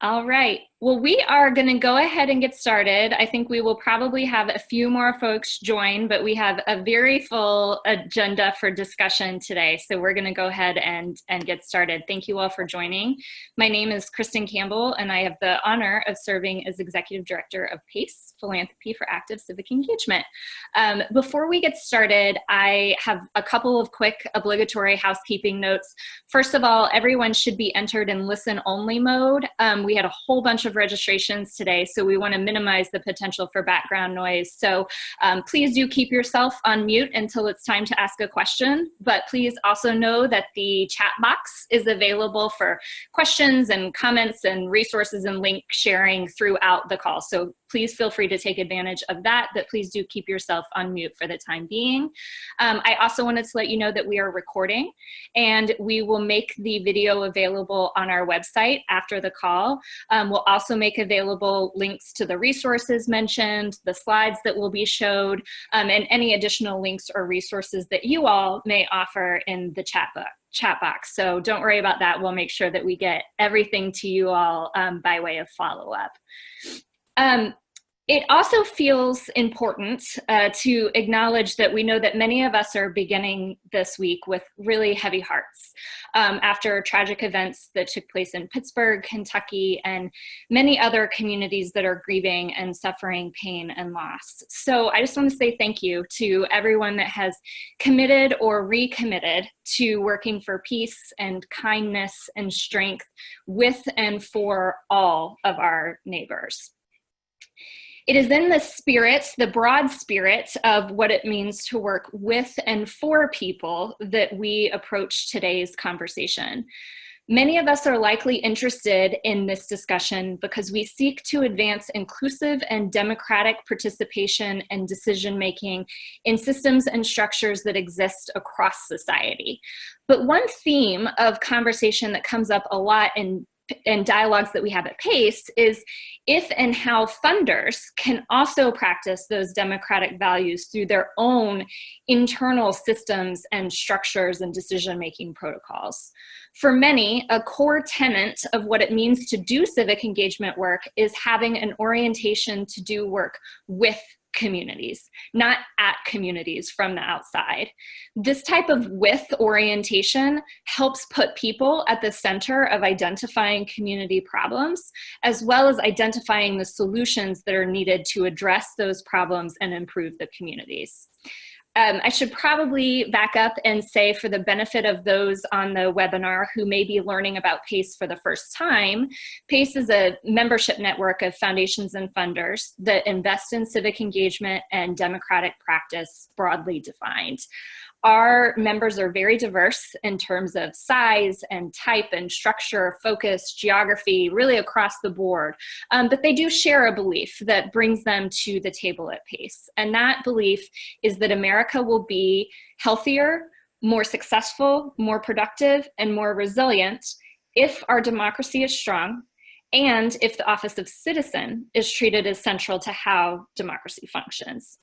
All right. Well, we are going to go ahead and get started. I think we will probably have a few more folks join, but we have a very full agenda for discussion today. So we're going to go ahead and get started. Thank you all for joining. My name is Kristin Campbell, and I have the honor of serving as Executive Director of PACE, Philanthropy for Active Civic Engagement. Before we get started, I have a couple of quick obligatory housekeeping notes. First of all, everyone should be entered in listen-only mode. We had a whole bunch of registrations today, so we want to minimize the potential for background noise. So please do keep yourself on mute until it's time to ask a question, but please also know that the chat box is available for questions and comments and resources and link sharing throughout the call. So please feel free to take advantage of that, but please do keep yourself on mute for the time being. I also wanted to let you know that we are recording, and we will make the video available on our website after the call. We'll also make available links to the resources mentioned, the slides that will be showed, and any additional links or resources that you all may offer in the chat box. So don't worry about that. We'll make sure that we get everything to you all by way of follow-up. It also feels important to acknowledge that we know that many of us are beginning this week with really heavy hearts after tragic events that took place in Pittsburgh, Kentucky, and many other communities that are grieving and suffering pain and loss. So I just want to say thank you to everyone that has committed or recommitted to working for peace and kindness and strength with and for all of our neighbors. It is in the spirit, the broad spirit of what it means to work with and for people that we approach today's conversation. Many of us are likely interested in this discussion because we seek to advance inclusive and democratic participation and decision-making in systems and structures that exist across society. But one theme of conversation that comes up a lot in dialogues that we have at PACE is if and how funders can also practice those democratic values through their own internal systems and structures and decision-making protocols. For many, a core tenet of what it means to do civic engagement work is having an orientation to do work with communities, not at communities from the outside. This type of with orientation helps put people at the center of identifying community problems, as well as identifying the solutions that are needed to address those problems and improve the communities. I should probably back up and say, for the benefit of those on the webinar who may be learning about PACE for the first time, PACE is a membership network of foundations and funders that invest in civic engagement and democratic practice, broadly defined. Our members are very diverse in terms of size and type and structure, focus, geography, really across the board. But they do share a belief that brings them to the table at PACE. And that belief is that America will be healthier, more successful, more productive, and more resilient if our democracy is strong, and if the office of citizen is treated as central to how democracy functions.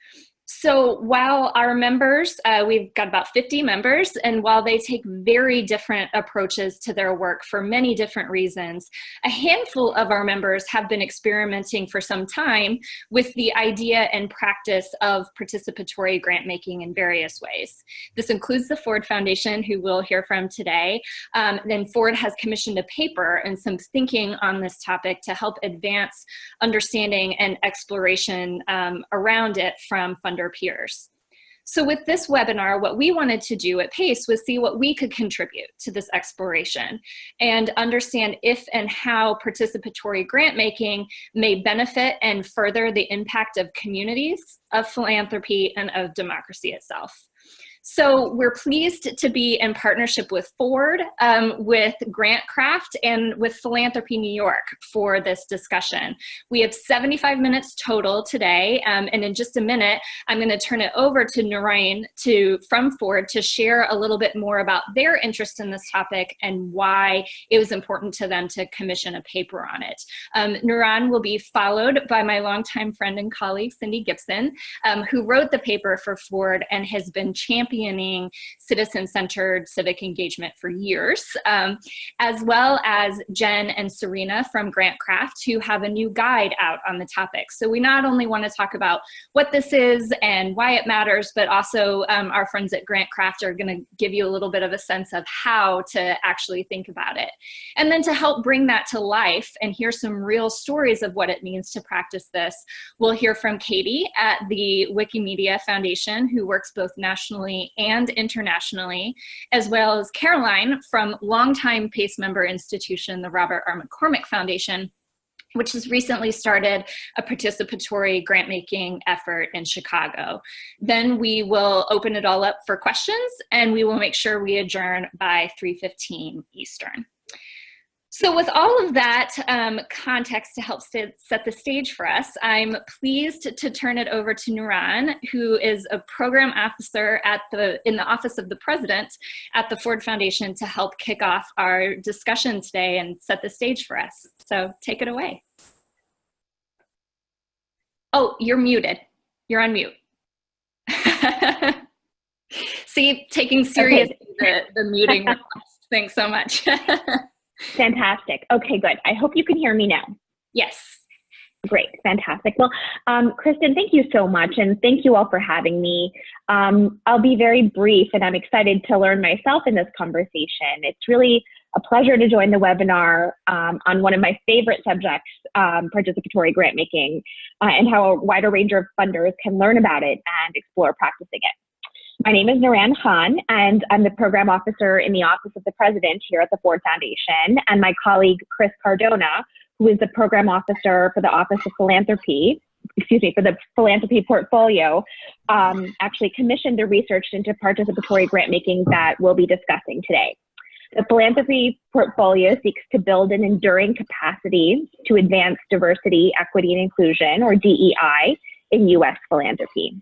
So while our members, we've got about 50 members, and while they take very different approaches to their work for many different reasons, a handful of our members have been experimenting for some time with the idea and practice of participatory grant making in various ways. This includes the Ford Foundation, who we'll hear from today. Then Ford has commissioned a paper and some thinking on this topic to help advance understanding and exploration around it from funders peers. So with this webinar, what we wanted to do at PACE was see what we could contribute to this exploration and understand if and how participatory grant making may benefit and further the impact of communities, of philanthropy, and of democracy itself. So we're pleased to be in partnership with Ford, with GrantCraft, and with Philanthropy New York for this discussion. We have 75 minutes total today, and in just a minute, I'm going to turn it over to Narain from Ford to share a little bit more about their interest in this topic and why it was important to them to commission a paper on it. Narain will be followed by my longtime friend and colleague, Cindy Gibson, who wrote the paper for Ford and has been championing championing citizen-centered civic engagement for years, as well as Jen and Serena from GrantCraft, who have a new guide out on the topic. So we not only want to talk about what this is and why it matters, but also our friends at GrantCraft are going to give you a little bit of a sense of how to actually think about it. And then to help bring that to life and hear some real stories of what it means to practice this, we'll hear from Katie at the Wikimedia Foundation, who works both nationally and internationally, as well as Caroline from longtime PACE member institution, the Robert R. McCormick Foundation, which has recently started a participatory grant-making effort in Chicago. Then we will open it all up for questions, and we will make sure we adjourn by 3:15 Eastern. So with all of that context to help set the stage for us, I'm pleased to turn it over to Nuran, who is a program officer in the Office of the President at the Ford Foundation, to help kick off our discussion today and set the stage for us. So take it away. Oh, you're muted. You're on mute. See, taking seriously the muting request. Thanks so much. Fantastic. Okay, good. I hope you can hear me now. Yes. Great. Fantastic. Well, Kristin, thank you so much. And thank you all for having me. I'll be very brief, and I'm excited to learn myself in this conversation. It's really a pleasure to join the webinar on one of my favorite subjects, participatory grant making, and how a wider range of funders can learn about it and explore practicing it. My name is Nuran Khan, and I'm the program officer in the Office of the President here at the Ford Foundation, and my colleague, Chris Cardona, who is the program officer for the Office of Philanthropy, for the Philanthropy portfolio, actually commissioned the research into participatory grant making that we'll be discussing today. The Philanthropy portfolio seeks to build an enduring capacity to advance diversity, equity, and inclusion, or DEI, in U.S. philanthropy.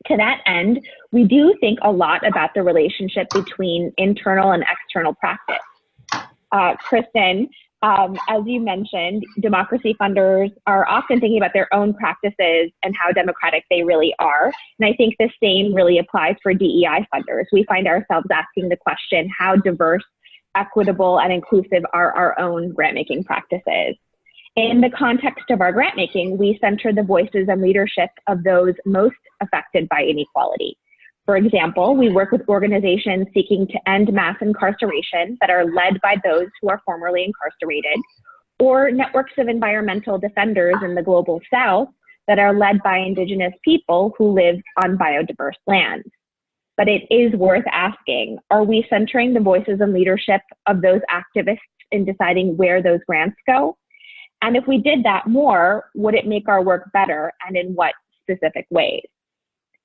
To that end, we do think a lot about the relationship between internal and external practice. Kristin, as you mentioned, democracy funders are often thinking about their own practices and how democratic they really are. And I think the same really applies for DEI funders. We find ourselves asking the question, how diverse, equitable, and inclusive are our own grant-making practices? In the context of our grant making, we center the voices and leadership of those most affected by inequality. For example, we work with organizations seeking to end mass incarceration that are led by those who are formerly incarcerated, or networks of environmental defenders in the global South that are led by Indigenous people who live on biodiverse lands. But it is worth asking, are we centering the voices and leadership of those activists in deciding where those grants go? And if we did that more, would it make our work better, and in what specific ways?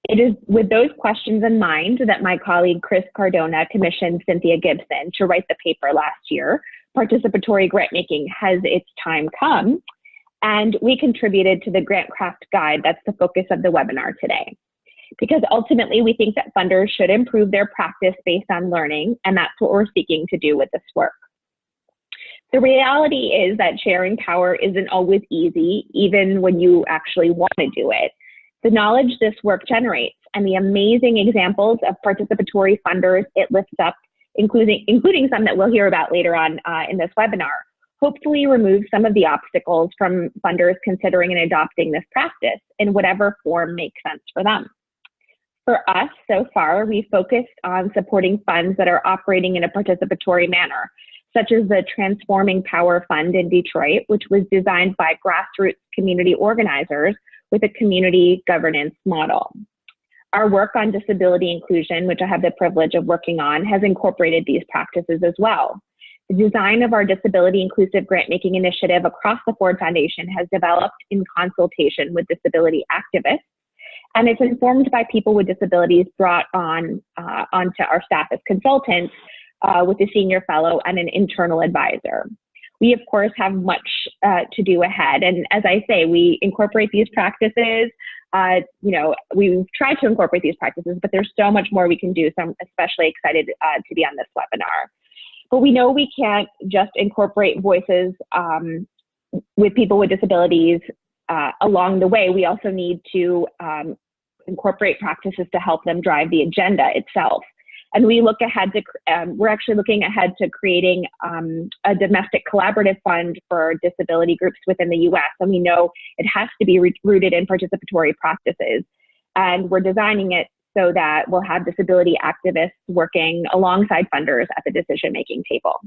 It is with those questions in mind that my colleague Chris Cardona commissioned Cynthia Gibson to write the paper last year, Participatory Grantmaking, Has Its Time Come? And we contributed to the GrantCraft guide that's the focus of the webinar today. Because ultimately we think that funders should improve their practice based on learning, and that's what we're seeking to do with this work. The reality is that sharing power isn't always easy, even when you actually want to do it. The knowledge this work generates and the amazing examples of participatory funders it lifts up, including some that we'll hear about later on in this webinar, hopefully remove some of the obstacles from funders considering and adopting this practice in whatever form makes sense for them. For us, so far, we focused on supporting funds that are operating in a participatory manner, such as the Transforming Power Fund in Detroit, which was designed by grassroots community organizers with a community governance model. Our work on disability inclusion, which I have the privilege of working on, has incorporated these practices as well. The design of our disability inclusive grant-making initiative across the Ford Foundation has developed in consultation with disability activists, and it's informed by people with disabilities brought onto our staff as consultants, with a senior fellow and an internal advisor. We, of course, have much to do ahead. And as I say, we incorporate these practices. We've tried to incorporate these practices, but there's so much more we can do. So I'm especially excited to be on this webinar. But we know we can't just incorporate voices with people with disabilities along the way. We also need to incorporate practices to help them drive the agenda itself. And we look ahead to, we're actually looking ahead to creating a domestic collaborative fund for disability groups within the US. And we know it has to be rooted in participatory practices. And we're designing it so that we'll have disability activists working alongside funders at the decision-making table.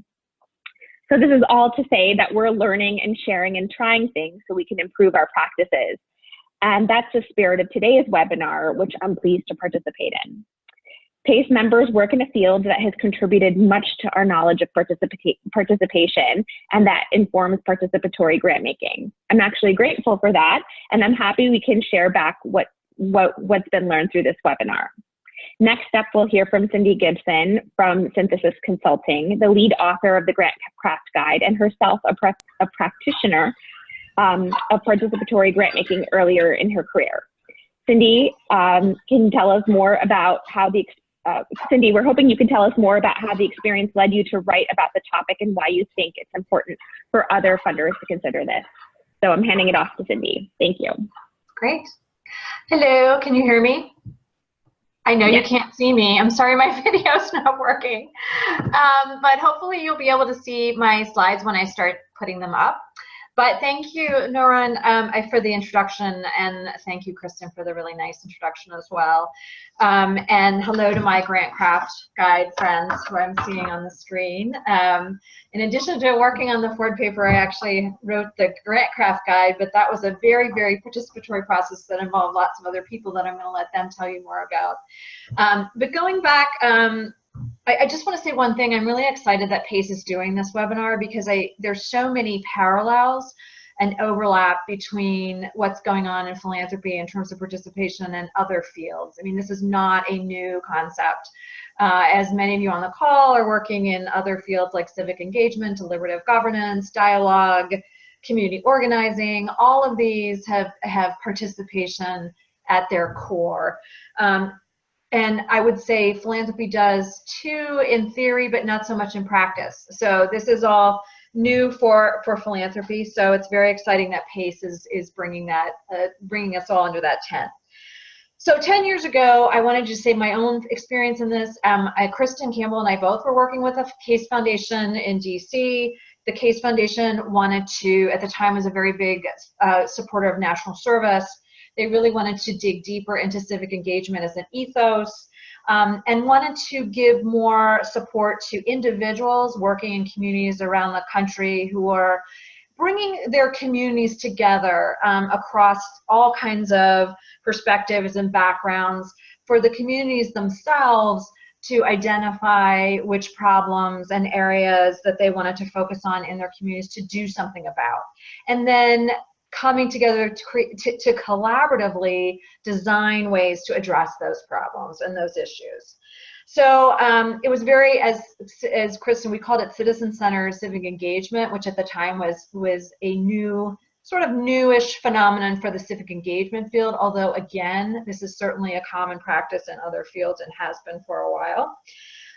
So this is all to say that we're learning and sharing and trying things so we can improve our practices. And that's the spirit of today's webinar, which I'm pleased to participate in. PACE members work in a field that has contributed much to our knowledge of participation, and that informs participatory grant making. I'm actually grateful for that, and I'm happy we can share back what's been learned through this webinar. Next up, we'll hear from Cindy Gibson from Synthesis Consulting, the lead author of the GrantCraft Guide, and herself a practitioner of participatory grant making earlier in her career. Cindy can tell us more about how the Cindy, we're hoping you can tell us more about how the experience led you to write about the topic and why you think it's important for other funders to consider this. So I'm handing it off to Cindy. Thank you. Great. Hello, can you hear me? I know you can't see me. I'm sorry my video's not working. But hopefully you'll be able to see my slides when I start putting them up. But thank you, Noran, for the introduction, and thank you, Kristin, for the really nice introduction as well. And hello to my GrantCraft Guide friends who I'm seeing on the screen. In addition to working on the Ford paper, I actually wrote the GrantCraft Guide, but that was a very, very participatory process that involved lots of other people that I'm going to let them tell you more about. But going back, I just want to say one thing. I'm really excited that PACE is doing this webinar because there's so many parallels and overlap between what's going on in philanthropy in terms of participation and other fields. I mean, this is not a new concept. As many of you on the call are working in other fields like civic engagement, deliberative governance, dialogue, community organizing, all of these have participation at their core. And I would say philanthropy does too in theory, but not so much in practice. So this is all new for philanthropy. So it's very exciting that PACE is bringing that, bringing us all under that tent. So 10 years ago, I wanted to say my own experience in this. Kristin Campbell and I both were working with a CASE Foundation in DC. The CASE Foundation wanted to, at the time, was a very big supporter of national service. They really wanted to dig deeper into civic engagement as an ethos, and wanted to give more support to individuals working in communities around the country who are bringing their communities together across all kinds of perspectives and backgrounds for the communities themselves to identify which problems and areas that they wanted to focus on in their communities to do something about. And then coming together to collaboratively design ways to address those problems and those issues. So it was very, as Kristin, we called it citizen-centered civic engagement, which at the time was a new, sort of newish phenomenon for the civic engagement field, although again, this is certainly a common practice in other fields and has been for a while.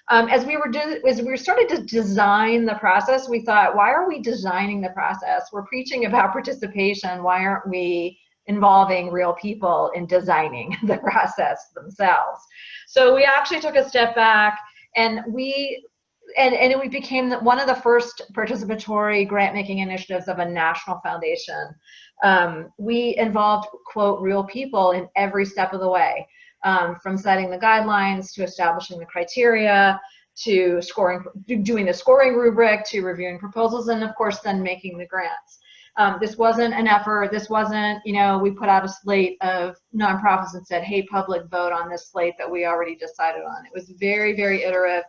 As we were starting to design the process, we thought, why are we designing the process? We're preaching about participation. Why aren't we involving real people in designing the process themselves? So we actually took a step back, and we became one of the first participatory grant-making initiatives of a national foundation. We involved, quote, real people in every step of the way. From setting the guidelines to establishing the criteria to doing the scoring rubric to reviewing proposals, and of course then making the grants. This wasn't an effort. This wasn't, you know, we put out a slate of nonprofits and said, hey, public, vote on this slate that we already decided on. It was very, very iterative,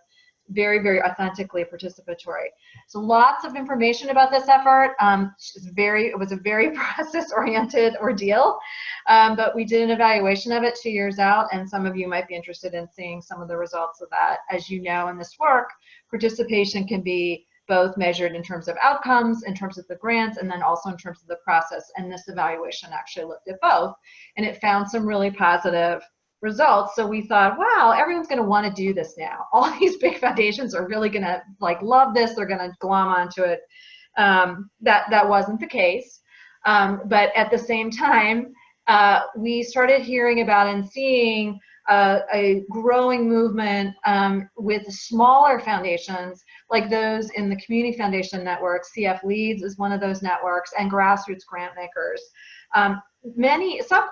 very, very authentically participatory. So lots of information about this effort. It was a very process-oriented ordeal, but we did an evaluation of it 2 years out, and some of you might be interested in seeing some of the results of that. As you know, in this work, participation can be both measured in terms of outcomes, in terms of the grants, and then also in terms of the process, and this evaluation actually looked at both, and it found some really positive results. So we thought, wow, everyone's going to want to do this now. All these big foundations are really going to love this. They're going to glom onto it. That wasn't the case. But at the same time, we started hearing about and seeing a growing movement with smaller foundations like those in the Community Foundation Network. CF Leads is one of those networks, and grassroots grant makers.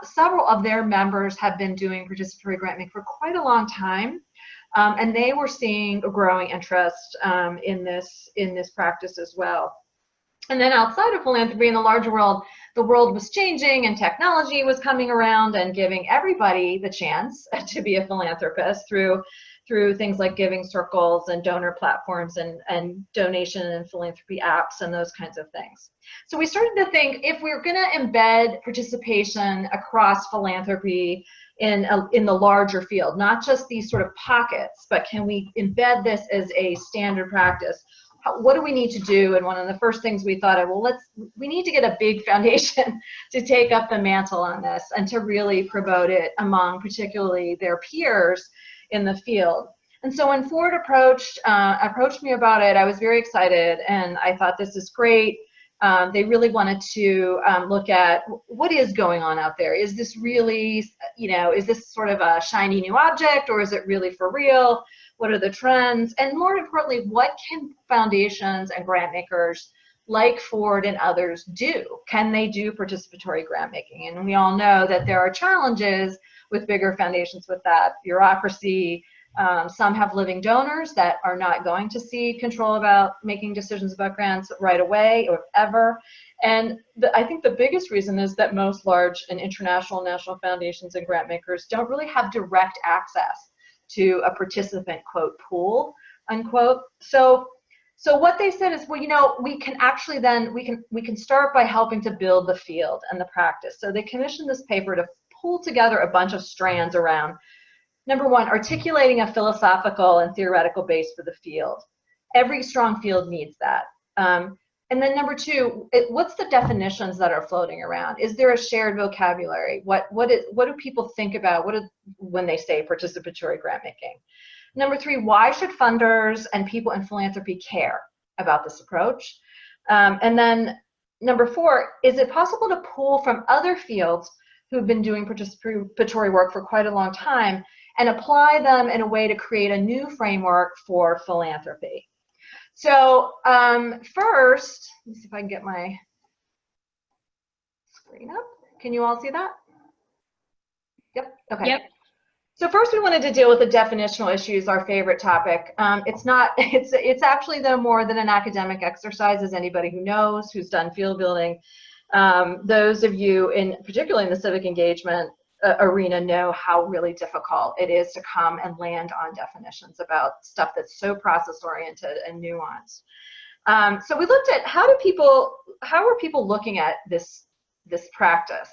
Several of their members have been doing participatory grant making for quite a long time, and they were seeing a growing interest in this practice as well. And then outside of philanthropy in the larger world, the world was changing and technology was coming around and giving everybody the chance to be a philanthropist through things like giving circles and donor platforms and donation and philanthropy apps and those kinds of things. So we started to think, if we're going to embed participation across philanthropy in the larger field, not just these sort of pockets, but can we embed this as a standard practice? What do we need to do? And one of the first things we thought of, well, we need to get a big foundation to take up the mantle on this and to really promote it among particularly their peers in the field. And so when Ford approached me about it, I was very excited, and I thought, this is great. They really wanted to look at what is going on out there. Is this really, is this sort of a shiny new object, or is it really for real? What are the trends? And more importantly, what can foundations and grant makers like Ford and others do? Can they do participatory grant making? And we all know that there are challenges with bigger foundations with that. Bureaucracy, some have living donors that are not going to see control about making decisions about grants right away or ever. And I think the biggest reason is that most large and international national foundations and grant makers don't really have direct access to a participant, quote, pool, unquote. So what they said is, well, we can actually then, we can start by helping to build the field and the practice. So they commissioned this paper to pull together a bunch of strands around, number one, articulating a philosophical and theoretical base for the field. Every strong field needs that. And then number two, what's the definitions that are floating around? Is there a shared vocabulary? What do people think about when they say participatory grant making? Number three, why should funders and people in philanthropy care about this approach? And then number four, is it possible to pull from other fields who've been doing participatory work for quite a long time and apply them in a way to create a new framework for philanthropy? So first, let me see if I can get my screen up. Can you all see that? Yep, okay. Yep. So first we wanted to deal with the definitional issues, our favorite topic. It's actually no more than an academic exercise, as anybody who knows, who's done field building. Those of you particularly in the civic engagement arena know how really difficult it is to come and land on definitions about stuff that's so process oriented and nuanced. So we looked at how are people looking at this practice.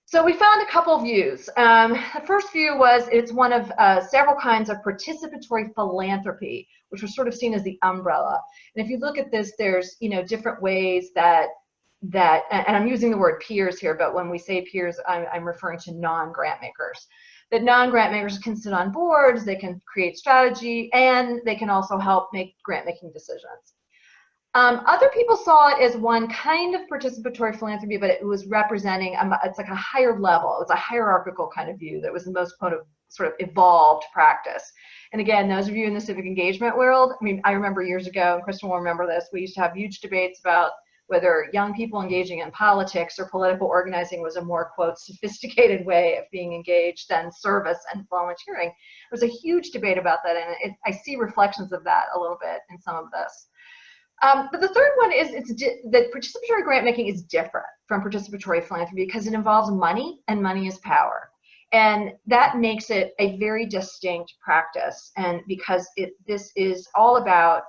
So we found a couple views. The first view was it's one of several kinds of participatory philanthropy, which was sort of seen as the umbrella. And if you look at this, there's different ways that and I'm using the word peers here, but when we say peers, I'm referring to non-grant makers. That non-grant makers can sit on boards, they can create strategy, and they can also help make grant-making decisions. Other people saw it as one kind of participatory philanthropy, but it was representing, it's like a higher level. It was a hierarchical kind of view that was the most sort of evolved practice. And again, those of you in the civic engagement world, I remember years ago, and Kristin will remember this, we used to have huge debates about whether young people engaging in politics or political organizing was a more, quote, sophisticated way of being engaged than service and volunteering. There was a huge debate about that, and I see reflections of that a little bit in some of this. But the third one is that participatory grant making is different from participatory philanthropy because it involves money, and money is power. And that makes it a very distinct practice, and because this is all about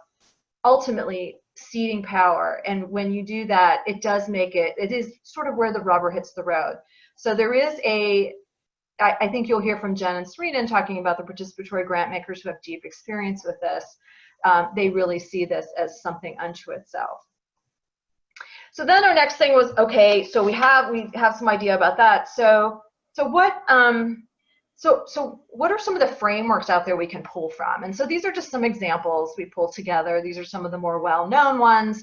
ultimately ceding power, and when you do that, it does make it is sort of where the rubber hits the road. So there is I think you'll hear from Jen and Serena talking about the participatory grant makers who have deep experience with this. They really see this as something unto itself. So then our next thing was, okay, so we have some idea about that. So So what are some of the frameworks out there we can pull from? And so these are just some examples we pulled together. These are some of the more well-known ones.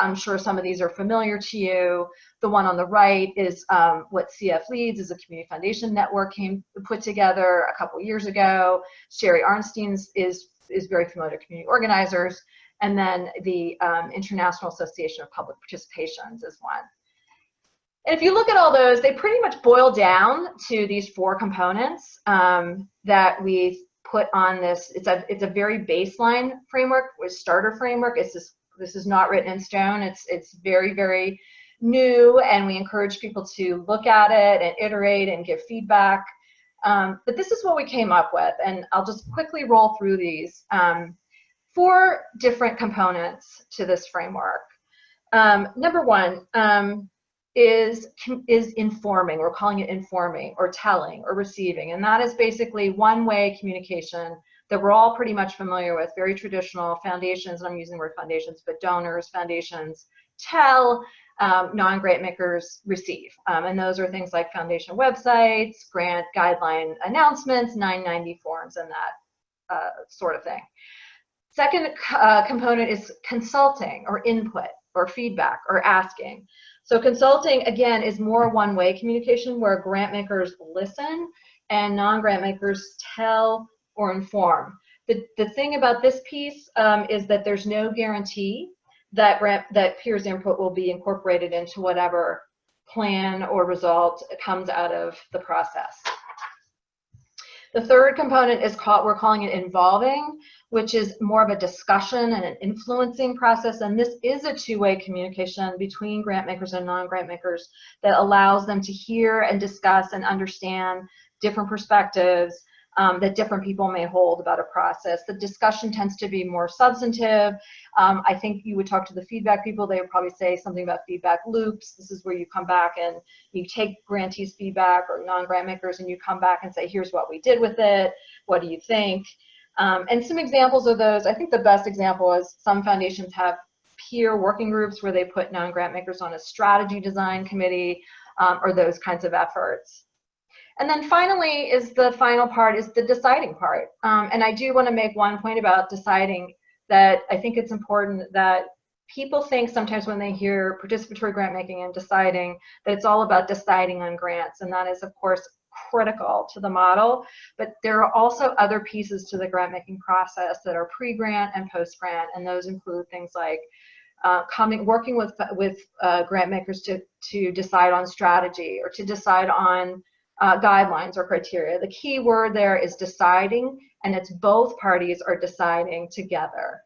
I'm sure some of these are familiar to you. The one on the right is what CF Leads is a community foundation network put together a couple years ago. Sherry Arnstein's is very familiar to community organizers. And then the International Association of Public Participations is one. And if you look at all those, they pretty much boil down to these 4 components that we put on this. It's a very baseline framework, with starter framework. This is not written in stone. It's very, very new, and we encourage people to look at it and iterate and give feedback. But this is what we came up with, and I'll just quickly roll through these. 4 different components to this framework. Number 1. Is informing. We're calling it informing or telling or receiving. And that is basically one-way communication that we're all pretty much familiar with, very traditional. Foundations, and I'm using the word foundations, but donors, foundations tell, non-grant makers receive. And those are things like foundation websites, grant guideline announcements, 990 forms, and that sort of thing. Second component is consulting or input or feedback or asking. So consulting, again, is more one-way communication where grant makers listen and non-grant makers tell or inform. The thing about this piece is that there's no guarantee that peers' input will be incorporated into whatever plan or result comes out of the process. The third component is we're calling it involving, which is more of a discussion and an influencing process. And this is a two-way communication between grant makers and non-grant makers that allows them to hear and discuss and understand different perspectives that different people may hold about a process. The discussion tends to be more substantive. I think you would talk to the feedback people, they would probably say something about feedback loops. This is where you come back and you take grantees' feedback or non-grant makers and you come back and say, here's what we did with it, what do you think? And some examples of those, I think the best example is some foundations have peer working groups where they put non-grant makers on a strategy design committee or those kinds of efforts. And then finally the final part is the deciding part. And I do want to make one point about deciding, that I think it's important that people think sometimes when they hear participatory grant making and deciding that it's all about deciding on grants, and that is of course critical to the model, but there are also other pieces to the grant making process that are pre-grant and post-grant, and those include things like working with grant makers to decide on strategy or to decide on guidelines or criteria. The key word there is deciding, and it's both parties are deciding together.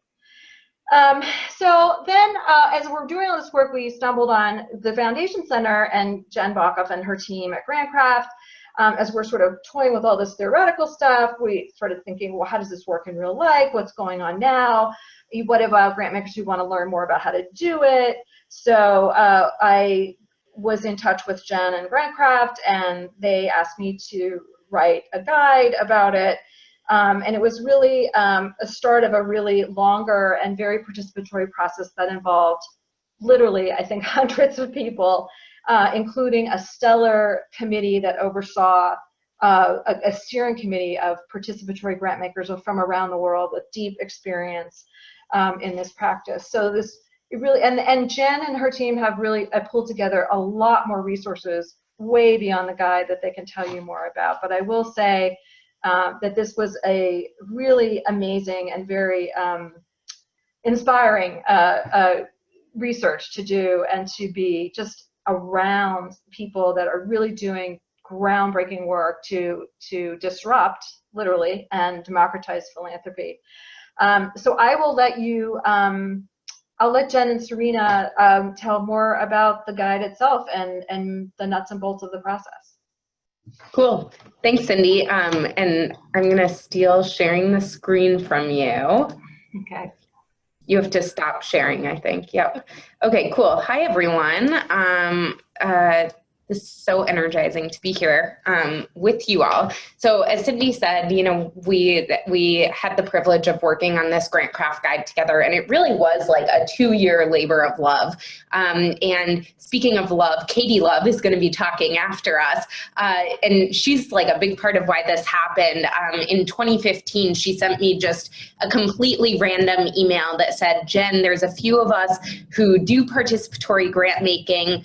So then as we're doing all this work, we stumbled on the Foundation Center and Jen Bockoff and her team at GrantCraft. As we're sort of toying with all this theoretical stuff, we started thinking, well, how does this work in real life? What's going on now? What about grant makers who want to learn more about how to do it? So I was in touch with Jen and GrantCraft, and they asked me to write a guide about it. And it was really a start of a really longer and very participatory process that involved literally, I think, hundreds of people, including a stellar committee that oversaw a steering committee of participatory grant makers from around the world with deep experience in this practice. So it really, and Jen and her team have really pulled together a lot more resources way beyond the guide that they can tell you more about. But I will say that this was a really amazing and very inspiring research to do, and to be just around people that are really doing groundbreaking work to disrupt, literally, and democratize philanthropy. So I will let you I'll let Jen and Serena tell more about the guide itself and the nuts and bolts of the process. Cool. Thanks, Cindy. And I'm going to steal sharing the screen from you. Okay. You have to stop sharing, I think. Yep. Okay, cool. Hi, everyone. This is so energizing to be here with you all. So as Cindy said, you know, we had the privilege of working on this GrantCraft guide together, and it really was like a 2-year labor of love. And speaking of love, Katie Love is going to be talking after us, and she's like a big part of why this happened. In 2015, she sent me just a completely random email that said, Jen, there's a few of us who do participatory grant making,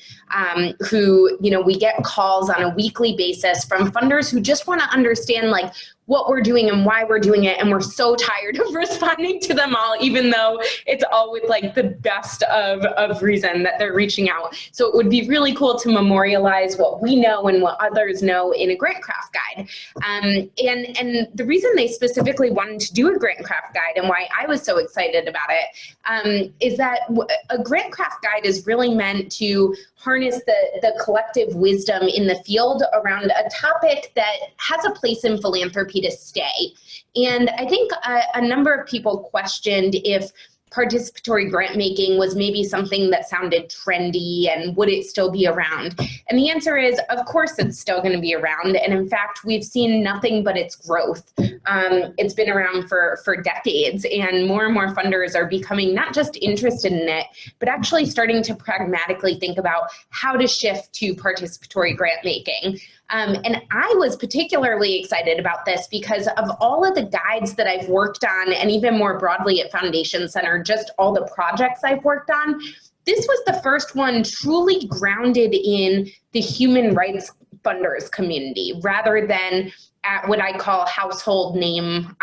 who, you know, we get calls on a weekly basis from funders who just want to understand like what we're doing and why we're doing it. And we're so tired of responding to them all, even though it's all with like the best of reason that they're reaching out. So it would be really cool to memorialize what we know and what others know in a GrantCraft guide. And the reason they specifically wanted to do a GrantCraft guide and why I was so excited about it is that a GrantCraft guide is really meant to harness the collective wisdom in the field around a topic that has a place in philanthropy to stay. And I think a number of people questioned if participatory grant making was maybe something that sounded trendy and would it still be around? And the answer is, of course, it's still going to be around. And in fact, we've seen nothing but its growth. It's been around for decades, and more funders are becoming not just interested in it, but actually starting to pragmatically think about how to shift to participatory grant making. And I was particularly excited about this because of all of the guides that I've worked on, and even more broadly at Foundation Center, just all the projects I've worked on. This was the first one truly grounded in the human rights funders community, rather than at what I call household name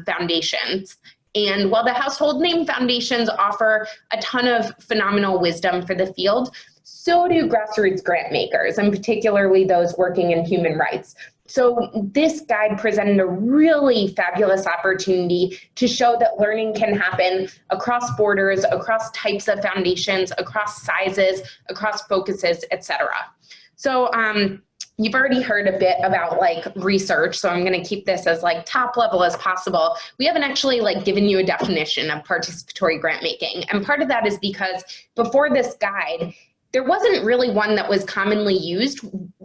foundations. And while the household name foundations offer a ton of phenomenal wisdom for the field, so do grassroots grant makers, and particularly those working in human rights. So this guide presented a really fabulous opportunity to show that learning can happen across borders, across types of foundations, across sizes, across focuses, etc. So you've already heard a bit about like research, so I'm going to keep this as like top level as possible. We haven't actually like given you a definition of participatory grant making, and part of that is because before this guide, there wasn't really one that was commonly used.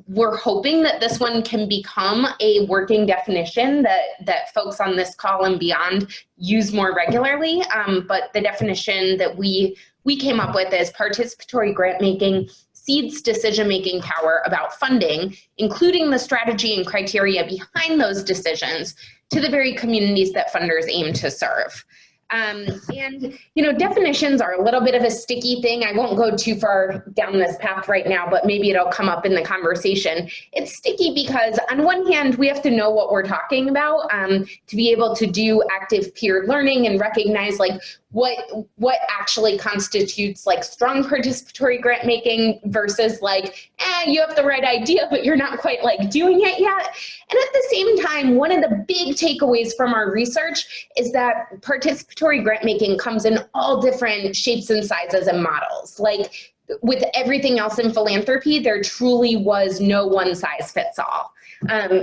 We're hoping that this one can become a working definition that folks on this call and beyond use more regularly. But the definition that we came up with is participatory grant making seeds decision-making power about funding, including the strategy and criteria behind those decisions, to the very communities that funders aim to serve. And, you know, definitions are a little bit of a sticky thing. I won't go too far down this path right now, but maybe it'll come up in the conversation. It's sticky because on one hand, we have to know what we're talking about to be able to do active peer learning and recognize like what actually constitutes like strong participatory grant making versus like, you have the right idea, but you're not quite like doing it yet. And at the same time, one of the big takeaways from our research is that participatory grant making comes in all different shapes and sizes and models. Like with everything else in philanthropy, there truly was no one size fits all.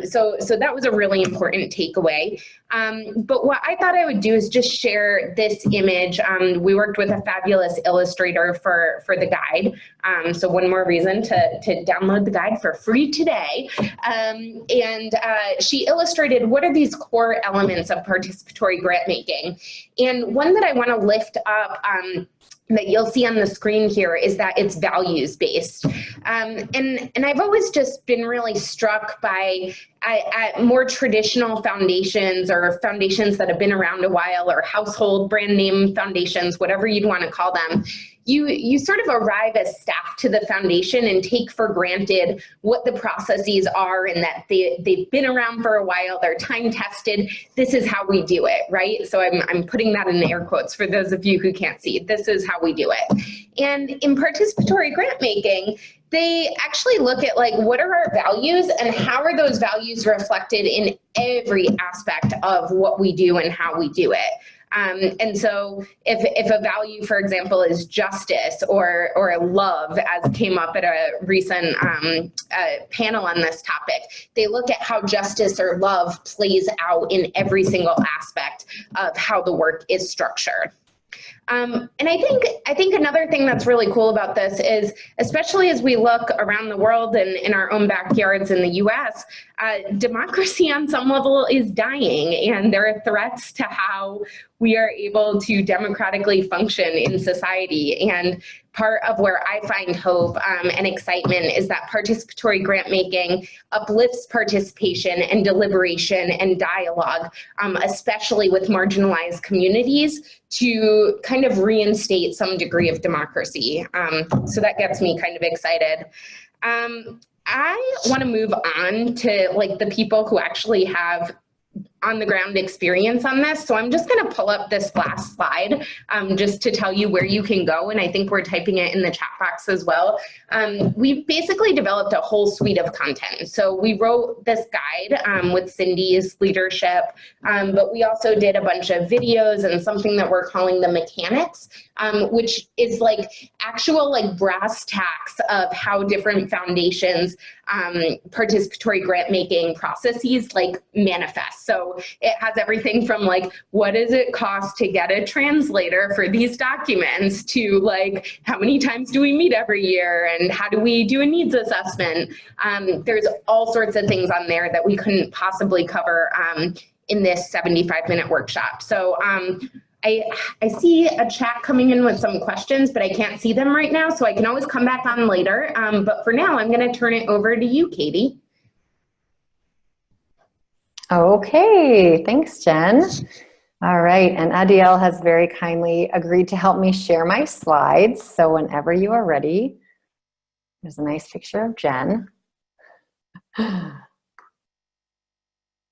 So that was a really important takeaway. But what I thought I would do is just share this image. We worked with a fabulous illustrator for the guide. So one more reason to download the guide for free today. And she illustrated what are these core elements of participatory grant making. And one that I want to lift up that you'll see on the screen here is that it's values based. And I've always just been really struck by more traditional foundations or foundations that have been around a while, or household brand name foundations, whatever you'd want to call them. You sort of arrive as staff to the foundation and take for granted what the processes are and that they've been around for a while, they're time tested, this is how we do it, right? So I'm putting that in air quotes for those of you who can't see, this is how we do it. And in participatory grant making, they actually look at like, what are our values and how are those values reflected in every aspect of what we do and how we do it. And so if a value, for example, is justice or love, as came up at a recent panel on this topic, they look at how justice or love plays out in every single aspect of how the work is structured. And I think another thing that's really cool about this is, especially as we look around the world and in our own backyards in the US, democracy on some level is dying, and there are threats to how we are able to democratically function in society. And part of where I find hope and excitement is that participatory grant making uplifts participation and deliberation and dialogue, especially with marginalized communities, to kind of reinstate some degree of democracy. So that gets me kind of excited. I want to move on to like the people who actually have on the ground experience on this. So I'm just going to pull up this last slide just to tell you where you can go. And I think we're typing it in the chat box as well. We've basically developed a whole suite of content. So we wrote this guide with Cindy's leadership, but we also did a bunch of videos and something that we're calling the mechanics, which is like actual like brass tacks of how different foundations participatory grant making processes like manifest. So it has everything from like, what does it cost to get a translator for these documents, to like, how many times do we meet every year, and how do we do a needs assessment? There's all sorts of things on there that we couldn't possibly cover in this 75-minute workshop. So I see a chat coming in with some questions, but I can't see them right now, so I can always come back on later. But for now, I'm going to turn it over to you, Katie. Okay, thanks, Jen. All right, and Adiel has very kindly agreed to help me share my slides. So whenever you are ready, there's a nice picture of Jen.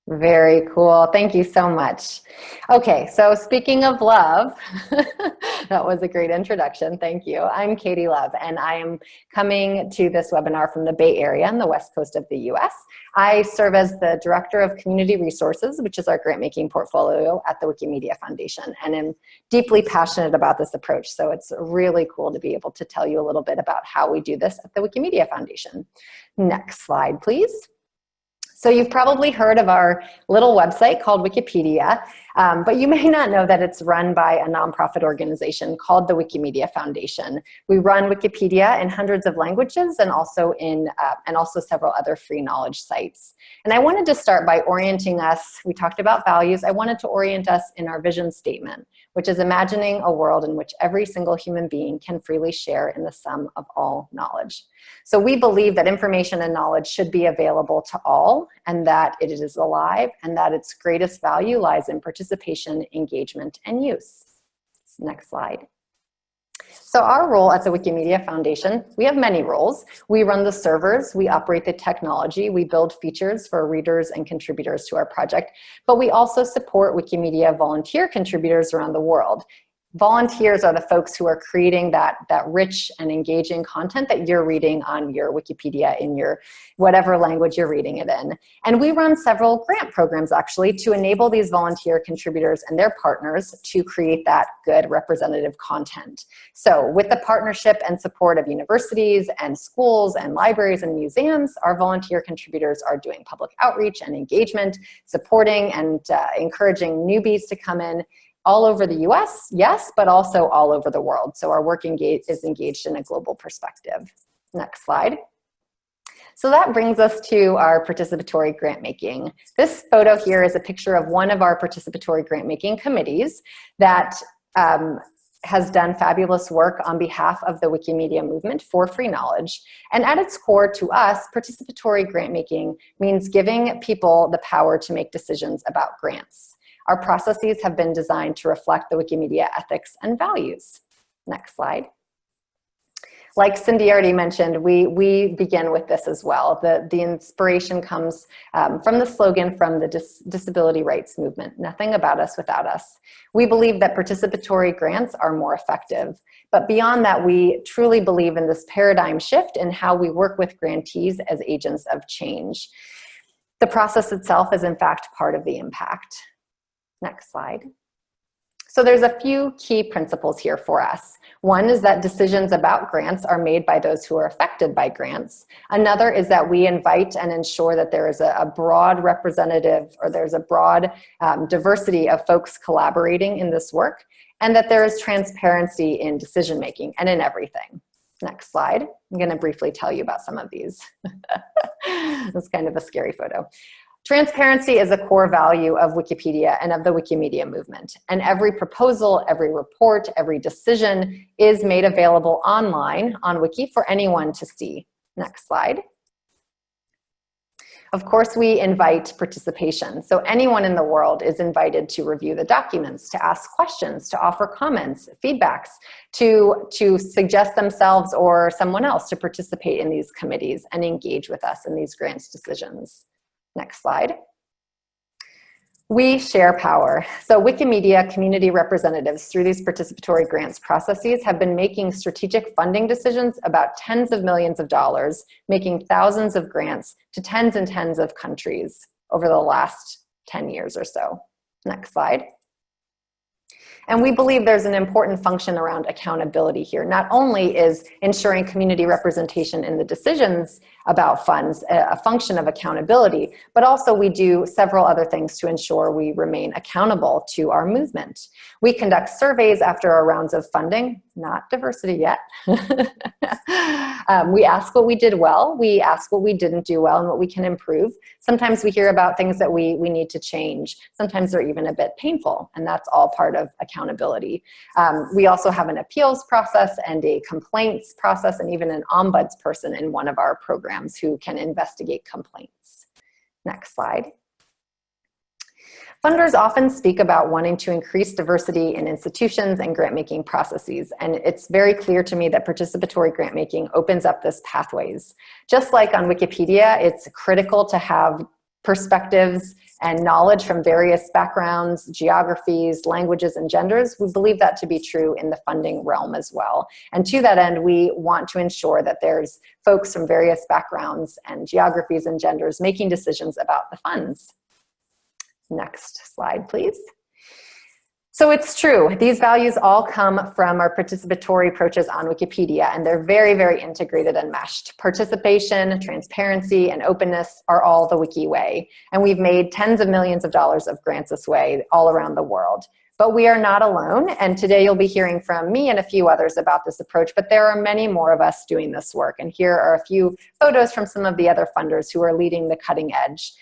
Very cool. Thank you so much. Okay, so speaking of love, that was a great introduction. Thank you. I'm Katie Love, and I am coming to this webinar from the Bay Area on the west coast of the US. I serve as the Director of Community Resources, which is our grant making portfolio at the Wikimedia Foundation, and I'm deeply passionate about this approach. So it's really cool to be able to tell you a little bit about how we do this at the Wikimedia Foundation. Next slide, please. So you've probably heard of our little website called Wikipedia, but you may not know that it's run by a nonprofit organization called the Wikimedia Foundation. We run Wikipedia in hundreds of languages and also several other free knowledge sites. And I wanted to start by orienting us. We talked about values. I wanted to orient us in our vision statement, which is imagining a world in which every single human being can freely share in the sum of all knowledge. So we believe that information and knowledge should be available to all, and that it is alive, and that its greatest value lies in participation, engagement, and use. Next slide. So our role at the Wikimedia Foundation, we have many roles. We run the servers, we operate the technology, we build features for readers and contributors to our project, but we also support Wikimedia volunteer contributors around the world. Volunteers are the folks who are creating that rich and engaging content that you're reading on your Wikipedia in your whatever language you're reading it in. And we run several grant programs actually to enable these volunteer contributors and their partners to create that good representative content. So with the partnership and support of universities and schools and libraries and museums, our volunteer contributors are doing public outreach and engagement, supporting and encouraging newbies to come in all over the US, yes, but also all over the world. So our work is engaged in a global perspective. Next slide. So that brings us to our participatory grant making. This photo here is a picture of one of our participatory grant making committees that has done fabulous work on behalf of the Wikimedia movement for free knowledge. And at its core, to us, participatory grant making means giving people the power to make decisions about grants. Our processes have been designed to reflect the Wikimedia ethics and values. Next slide. Like Cindy already mentioned, we begin with this as well. The inspiration comes from the slogan from the disability rights movement, nothing about us without us. We believe that participatory grants are more effective. But beyond that, we truly believe in this paradigm shift in how we work with grantees as agents of change. The process itself is in fact part of the impact. Next slide. So there's a few key principles here for us. One is that decisions about grants are made by those who are affected by grants. Another is that we invite and ensure that there is a broad representative, or there's a broad diversity of folks collaborating in this work. and that there is transparency in decision-making and in everything. Next slide. I'm going to briefly tell you about some of these. It's kind of a scary photo. Transparency is a core value of Wikipedia and of the Wikimedia movement. And every proposal, every report, every decision is made available online on Wiki for anyone to see. Next slide. Of course, we invite participation. So anyone in the world is invited to review the documents, to ask questions, to offer comments, feedbacks, to suggest themselves or someone else to participate in these committees and engage with us in these grants decisions. Next slide. We share power. So Wikimedia community representatives through these participatory grants processes have been making strategic funding decisions about tens of millions of dollars, making thousands of grants to tens and tens of countries over the last 10 years or so. Next slide. And we believe there's an important function around accountability here. Not only is ensuring community representation in the decisions about funds a function of accountability, but also we do several other things to ensure we remain accountable to our movement. We conduct surveys after our rounds of funding, not diversity yet. We ask what we did well, we ask what we didn't do well and what we can improve. Sometimes we hear about things that we need to change. Sometimes they're even a bit painful, and that's all part of accountability. We also have an appeals process and a complaints process and even an ombuds person in one of our programs who can investigate complaints. Next slide. Funders often speak about wanting to increase diversity in institutions and grant-making processes, and it's very clear to me that participatory grant-making opens up this pathways. Just like on Wikipedia, it's critical to have perspectives and knowledge from various backgrounds, geographies, languages, and genders. We believe that to be true in the funding realm as well. And to that end, we want to ensure that there's folks from various backgrounds and geographies and genders making decisions about the funds. Next slide, please. So it's true, these values all come from our participatory approaches on Wikipedia, and they're very, very integrated and meshed. Participation, transparency, and openness are all the Wiki way, and we've made tens of millions of dollars of grants this way all around the world. But we are not alone, and today you'll be hearing from me and a few others about this approach, but there are many more of us doing this work, and here are a few photos from some of the other funders who are leading the cutting edge.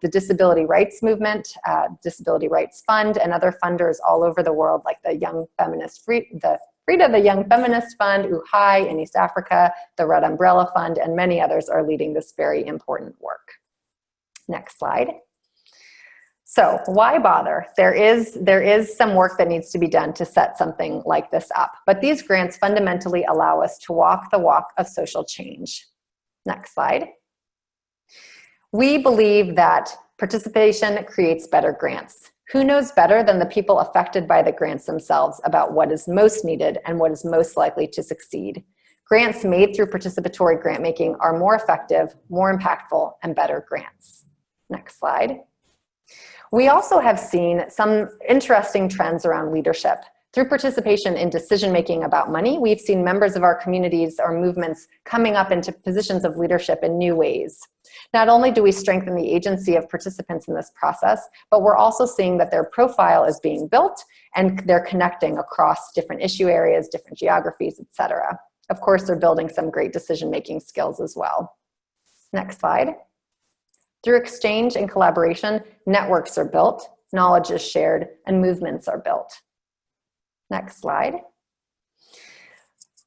The Disability Rights Movement, Disability Rights Fund, and other funders all over the world like the Young Feminist Frida, the Young Feminist Fund, UHI in East Africa, the Red Umbrella Fund, and many others are leading this very important work. Next slide. So why bother? There is some work that needs to be done to set something like this up, but these grants fundamentally allow us to walk the walk of social change. Next slide. We believe that participation creates better grants. Who knows better than the people affected by the grants themselves about what is most needed and what is most likely to succeed? Grants made through participatory grant making are more effective, more impactful, and better grants. Next slide. We also have seen some interesting trends around leadership. Through participation in decision-making about money, we've seen members of our communities or movements coming up into positions of leadership in new ways. Not only do we strengthen the agency of participants in this process, but we're also seeing that their profile is being built and they're connecting across different issue areas, different geographies, etc. Of course, they're building some great decision-making skills as well. Next slide. Through exchange and collaboration, networks are built, knowledge is shared, and movements are built. Next slide.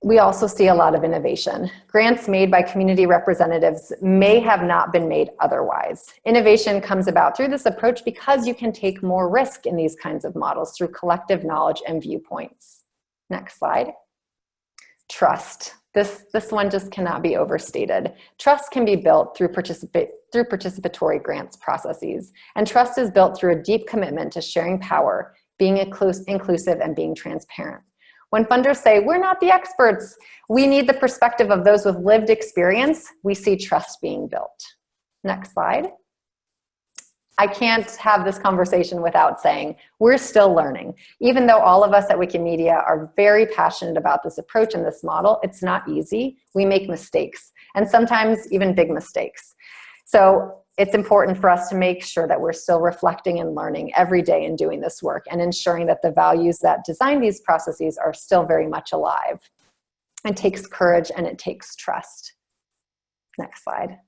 We also see a lot of innovation. Grants made by community representatives may have not been made otherwise. Innovation comes about through this approach because you can take more risk in these kinds of models through collective knowledge and viewpoints. Next slide. Trust. This one just cannot be overstated. Trust can be built through participatory grants processes, and trust is built through a deep commitment to sharing power, being inclusive, and being transparent. When funders say, we're not the experts, we need the perspective of those with lived experience, we see trust being built. Next slide. I can't have this conversation without saying we're still learning. Even though all of us at Wikimedia are very passionate about this approach and this model, it's not easy. We make mistakes, and sometimes even big mistakes. So it's important for us to make sure that we're still reflecting and learning every day in doing this work and ensuring that the values that design these processes are still very much alive. It takes courage and it takes trust. Next slide.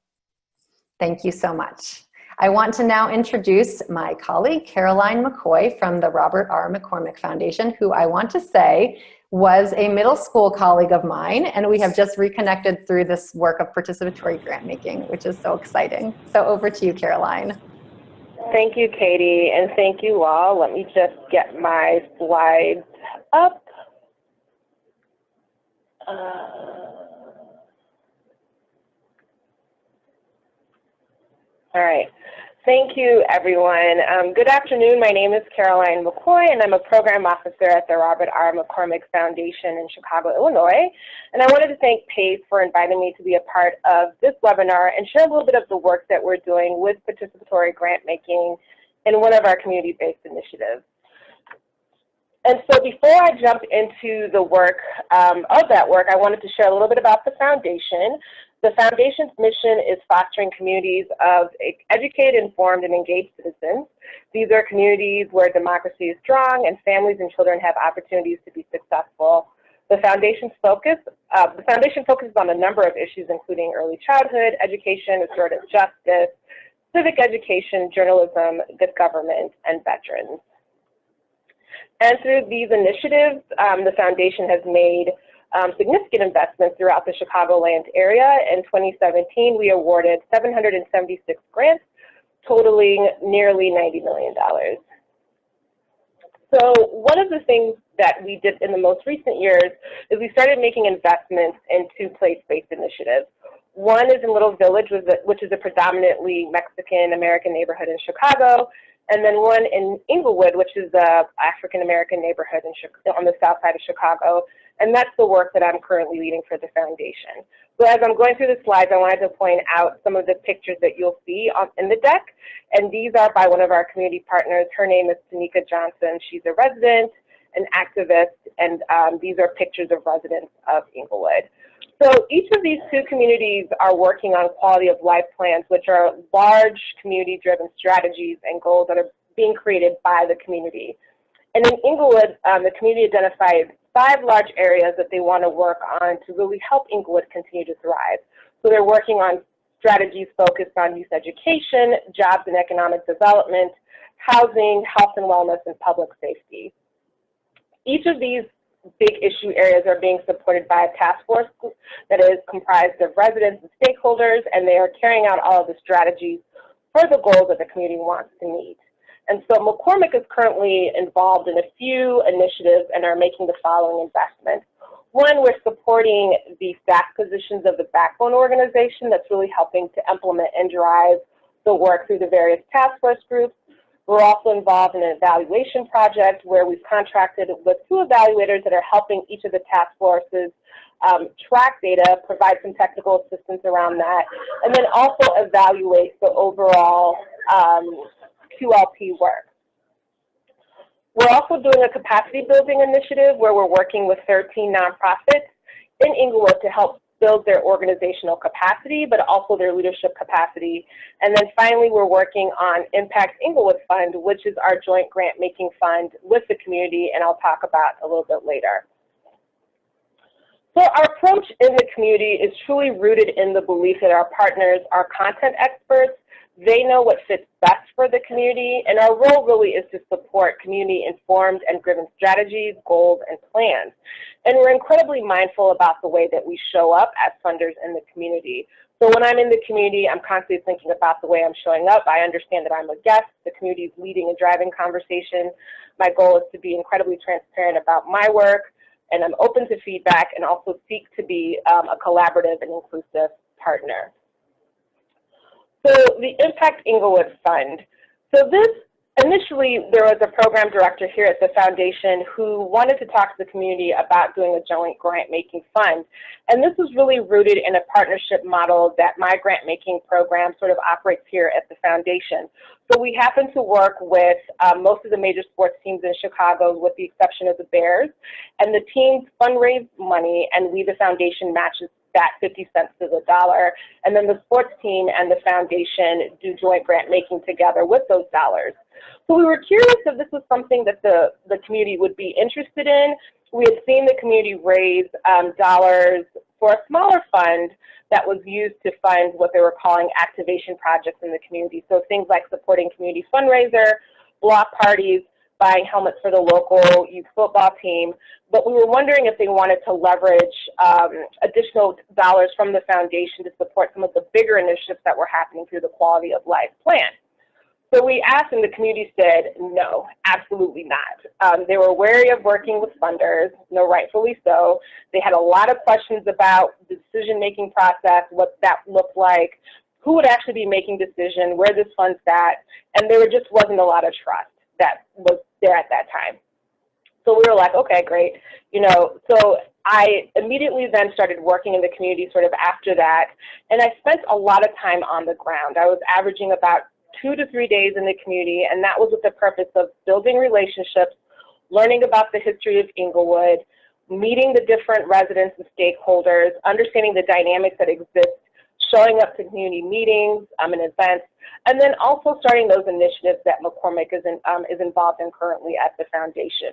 Thank you so much. I want to now introduce my colleague, Caroline McCoy from the Robert R. McCormick Foundation, who I want to say was a middle school colleague of mine, and we have just reconnected through this work of participatory grant making, which is so exciting. So over to you, Caroline. Thank you, Katie, and thank you all. Let me just get my slides up. All right. Thank you, everyone. Good afternoon. My name is Caroline McCoy, and I'm a program officer at the Robert R. McCormick Foundation in Chicago, Illinois. And I wanted to thank PACE for inviting me to be a part of this webinar and share a little bit of the work that we're doing with participatory grant making in one of our community-based initiatives. And so before I jump into the work of that work, I wanted to share a little bit about the foundation. The Foundation's mission is fostering communities of educated, informed, and engaged citizens. These are communities where democracy is strong and families and children have opportunities to be successful. The Foundation focuses on a number of issues, including early childhood education, restorative justice, civic education, journalism, good government, and veterans. And through these initiatives, the Foundation has made significant investments throughout the Chicagoland area. In 2017, we awarded 776 grants, totaling nearly $90 million. So one of the things that we did in the most recent years is we started making investments into place-based initiatives. One is in Little Village, which is a predominantly Mexican-American neighborhood in Chicago, and then one in Englewood, which is the African-American neighborhood on the south side of Chicago. And that's the work that I'm currently leading for the foundation. So as I'm going through the slides, I wanted to point out some of the pictures that you'll see in the deck. And these are by one of our community partners. Her name is Tanika Johnson. She's a resident, an activist, and these are pictures of residents of Englewood. So each of these two communities are working on quality of life plans, which are large community-driven strategies and goals that are being created by the community. And in Englewood, the community identified 5 large areas that they want to work on to really help Englewood continue to thrive. So they're working on strategies focused on youth education, jobs and economic development, housing, health and wellness, and public safety. Each of these big issue areas are being supported by a task force that is comprised of residents and stakeholders, and they are carrying out all of the strategies for the goals that the community wants to meet. And so McCormick is currently involved in a few initiatives and are making the following investments. One, we're supporting the staff positions of the backbone organization that's really helping to implement and drive the work through the various task force groups. We're also involved in an evaluation project where we've contracted with 2 evaluators that are helping each of the task forces track data, provide some technical assistance around that, and then also evaluate the overall QLP work. We're also doing a capacity building initiative where we're working with 13 nonprofits in Englewood to help build their organizational capacity, but also their leadership capacity. And then finally, we're working on Impact Englewood Fund, which is our joint grant making fund with the community, and I'll talk about a little bit later. So our approach in the community is truly rooted in the belief that our partners are content experts. They know what fits best for the community, and our role really is to support community-informed and driven strategies, goals, and plans. And we're incredibly mindful about the way that we show up as funders in the community. So when I'm in the community, I'm constantly thinking about the way I'm showing up. I understand that I'm a guest. The community is leading and driving conversation. My goal is to be incredibly transparent about my work, and I'm open to feedback and also seek to be a collaborative and inclusive partner. So the Impact Englewood Fund. So this, initially there was a program director here at the foundation who wanted to talk to the community about doing a joint grant making fund. And this was really rooted in a partnership model that my grant making program sort of operates here at the foundation. So we happen to work with most of the major sports teams in Chicago with the exception of the Bears. And the teams fundraise money and we, the foundation, that 50 cents to the dollar, and then the sports team and the foundation do joint grant making together with those dollars. So we were curious if this was something that the community would be interested in. We had seen the community raise dollars for a smaller fund that was used to fund what they were calling activation projects in the community. So things like supporting community fundraiser, block parties, buying helmets for the local youth football team. But we were wondering if they wanted to leverage additional dollars from the foundation to support some of the bigger initiatives that were happening through the Quality of Life Plan. So we asked, and the community said, no, absolutely not. They were wary of working with funders, rightfully so. They had a lot of questions about the decision-making process, what that looked like, who would actually be making decision, where this fund sat, and there just wasn't a lot of trust that was there at that time. So we were like, okay, great. So I immediately then started working in the community sort of after that, and I spent a lot of time on the ground. I was averaging about 2 to 3 days in the community, and that was with the purpose of building relationships, learning about the history of Englewood, meeting the different residents and stakeholders, understanding the dynamics that exist, showing up to community meetings and events, and then also starting those initiatives that McCormick is involved in currently at the foundation.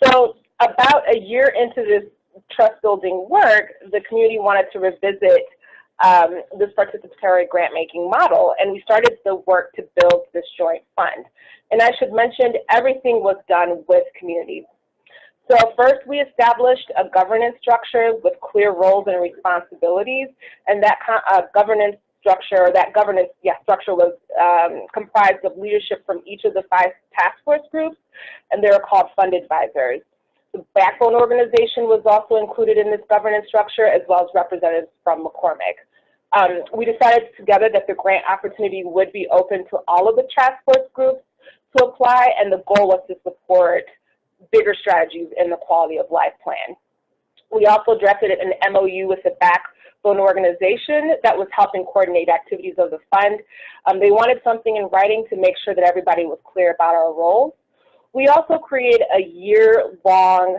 So about a year into this trust building work, the community wanted to revisit this participatory grant making model, and we started the work to build this joint fund. And I should mention, everything was done with communities. So first we established a governance structure with clear roles and responsibilities, and that governance structure was comprised of leadership from each of the 5 task force groups, and they were called fund advisors. The backbone organization was also included in this governance structure, as well as representatives from McCormick. We decided together that the grant opportunity would be open to all of the task force groups to apply, and the goal was to support bigger strategies in the Quality of Life Plan. We also drafted an MOU with the backbone organization that was helping coordinate activities of the fund. They wanted something in writing to make sure that everybody was clear about our roles. We also created a year-long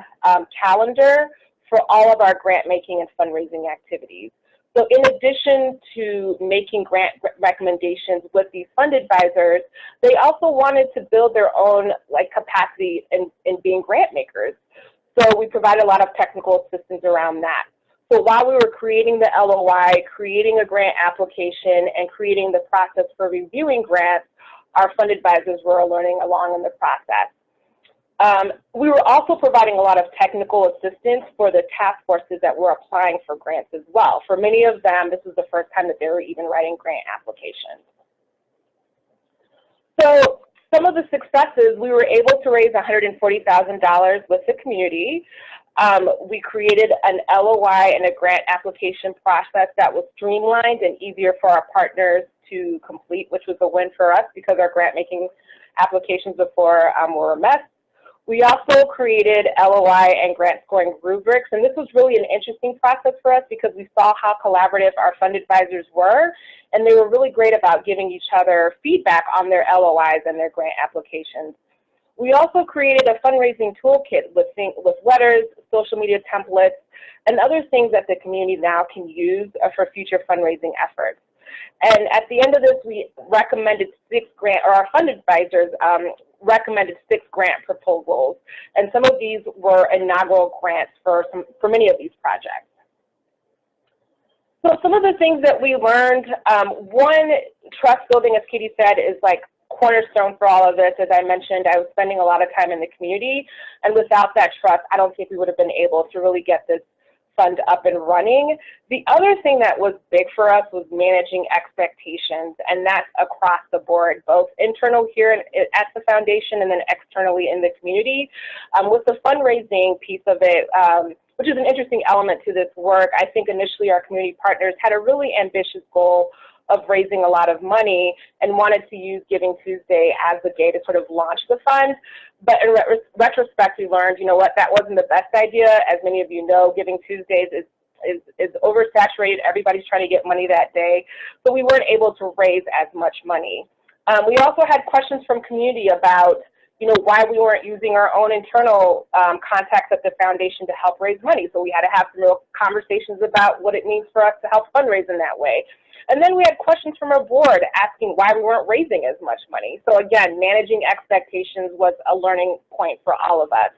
calendar for all of our grant making and fundraising activities. So in addition to making grant recommendations with these fund advisors, they also wanted to build their own capacity in being grant makers. So we provided a lot of technical assistance around that. So while we were creating the LOI, creating a grant application, and creating the process for reviewing grants, our fund advisors were learning along in the process. We were also providing a lot of technical assistance for the task forces that were applying for grants as well. For many of them, this was the first time that they were even writing grant applications. So some of the successes, we were able to raise $140,000 with the community. We created an LOI and a grant application process that was streamlined and easier for our partners to complete, which was a win for us because our grant making applications before were a mess. We also created LOI and grant scoring rubrics, and this was really an interesting process for us because we saw how collaborative our fund advisors were, and they were really great about giving each other feedback on their LOIs and their grant applications. We also created a fundraising toolkit with letters, social media templates, and other things that the community now can use for future fundraising efforts. And at the end of this, we recommended our fund advisors recommended 6 grant proposals, and some of these were inaugural grants for many of these projects. So some of the things that we learned, one, trust building, as Katie said, is cornerstone for all of this. As I mentioned, I was spending a lot of time in the community, and without that trust, I don't think we would have been able to really get this fund up and running. The other thing that was big for us was managing expectations, and that's across the board, both internal here at the foundation and then externally in the community. With the fundraising piece of it, which is an interesting element to this work, I think initially our community partners had a really ambitious goal of raising a lot of money and wanted to use Giving Tuesday as the day to sort of launch the fund. But in retrospect, we learned, that wasn't the best idea. As many of you know, Giving Tuesdays is oversaturated. Everybody's trying to get money that day. So we weren't able to raise as much money. We also had questions from community about, why we weren't using our own internal contacts at the foundation to help raise money. So we had to have some real conversations about what it means for us to help fundraise in that way. And then we had questions from our board asking why we weren't raising as much money. So again, managing expectations was a learning point for all of us.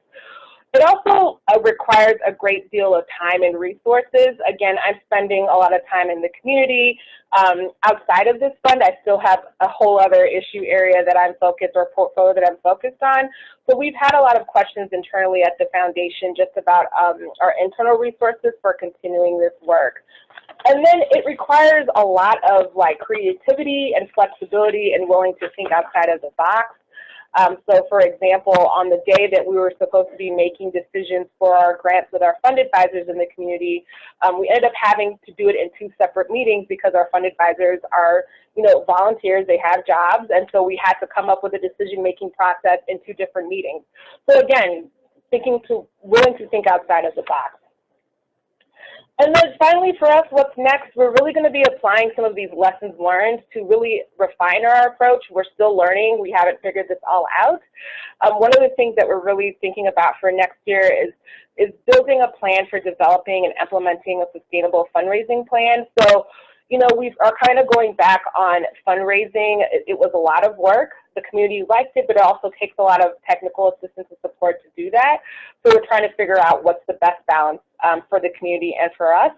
It also requires a great deal of time and resources. Again, I'm spending a lot of time in the community. Outside of this fund, I still have a whole other issue area that I'm focused, or portfolio that I'm focused on. So we've had a lot of questions internally at the foundation just about our internal resources for continuing this work. And then it requires a lot of creativity and flexibility and willing to think outside of the box. So for example, on the day that we were supposed to be making decisions for our grants with our fund advisors in the community, we ended up having to do it in 2 separate meetings because our fund advisors are, volunteers, they have jobs, and so we had to come up with a decision-making process in 2 different meetings. So again, willing to think outside of the box. And then finally for us, what's next? We're really going to be applying some of these lessons learned to really refine our approach. We're still learning. We haven't figured this all out. One of the things that we're really thinking about for next year is building a plan for developing and implementing a sustainable fundraising plan. So, we are kind of going back on fundraising. It was a lot of work. The community liked it, but it also takes a lot of technical assistance and support to do that. So we're trying to figure out what's the best balance for the community and for us.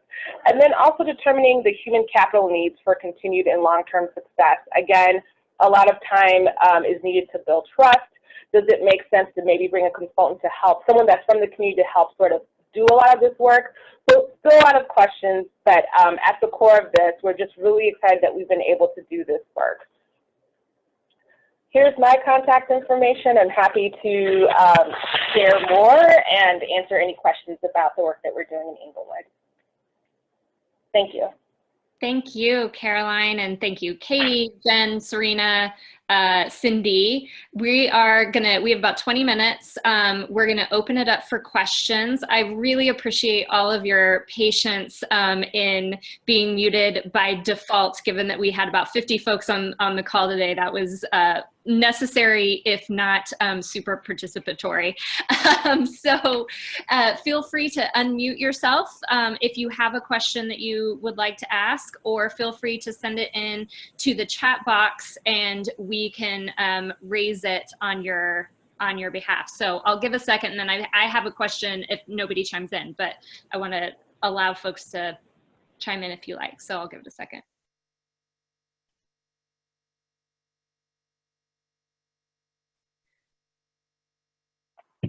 And then also determining the human capital needs for continued and long-term success. Again, a lot of time is needed to build trust. Does it make sense to maybe bring a consultant to help, someone that's from the community to help sort of do a lot of this work? So still a lot of questions, but at the core of this, we're just really excited that we've been able to do this work. Here's my contact information. I'm happy to share more and answer any questions about the work that we're doing in Englewood. Thank you. Thank you, Caroline, and thank you, Katie, Jen, Serena, Cindy. We have about 20 minutes. We're gonna open it up for questions. I really appreciate all of your patience in being muted by default, given that we had about 50 folks on the call today. That was necessary, if not super participatory. So feel free to unmute yourself if you have a question that you would like to ask, or feel free to send it in to the chat box and we can raise it on your behalf. So I'll give a second, and then I have a question if nobody chimes in, but I want to allow folks to chime in if you like. So I'll give it a second.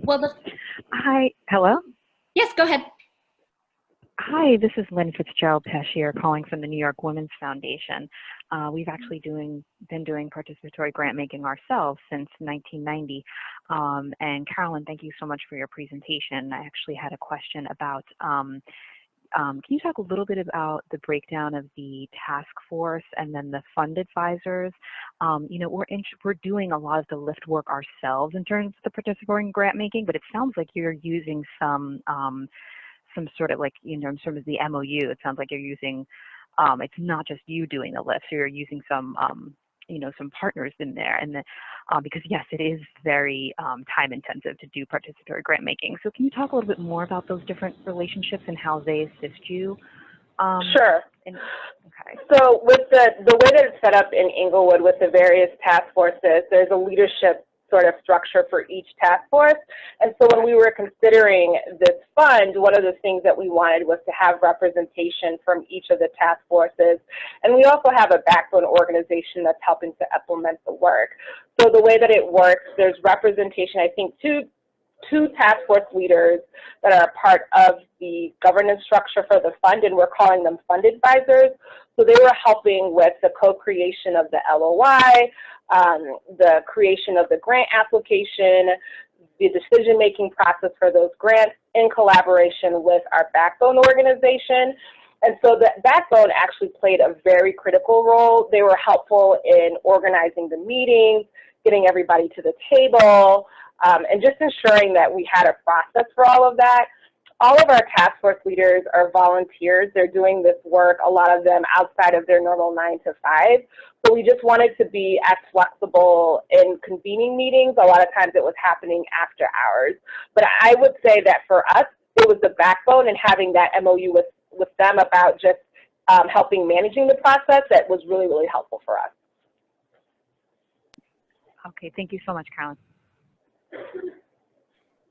Well, Hi, hello? Yes, go ahead. Hi, this is Lynn Fitzgerald-Peshier calling from the New York Women's Foundation. We've actually been doing participatory grant making ourselves since 1990. And Carolyn, thank you so much for your presentation. I actually had a question about, can you talk a little bit about the breakdown of the task force and then the fund advisors? We're doing a lot of the lift work ourselves in terms of the participatory grant making, but it sounds like you're using some sort of in terms of the MOU, it sounds like you're using, it's not just you doing the lift, so you're using some, some partners in there, and because yes, it is very time intensive to do participatory grant making. So can you talk a little bit more about those different relationships and how they assist you? Sure. Okay. So with the way that it's set up in Englewood with the various task forces, there's a leadership sort of structure for each task force. And so when we were considering this fund, one of the things that we wanted was to have representation from each of the task forces. And we also have a backbone organization that's helping to implement the work. So the way that it works, there's representation, I think, two task force leaders that are part of the governance structure for the fund, and we're calling them fund advisors. So they were helping with the co-creation of the LOI, the creation of the grant application, the decision-making process for those grants in collaboration with our backbone organization. And so the backbone actually played a very critical role. They were helpful in organizing the meetings, getting everybody to the table, and just ensuring that we had a process for all of that. all of our task force leaders are volunteers. They're doing this work, a lot of them outside of their normal 9 to 5. So we just wanted to be as flexible in convening meetings. A lot of times it was happening after hours. But I would say that for us, it was the backbone, and having that MOU with them about just helping managing the process that was really, really helpful for us. Okay, thank you so much, Carolyn.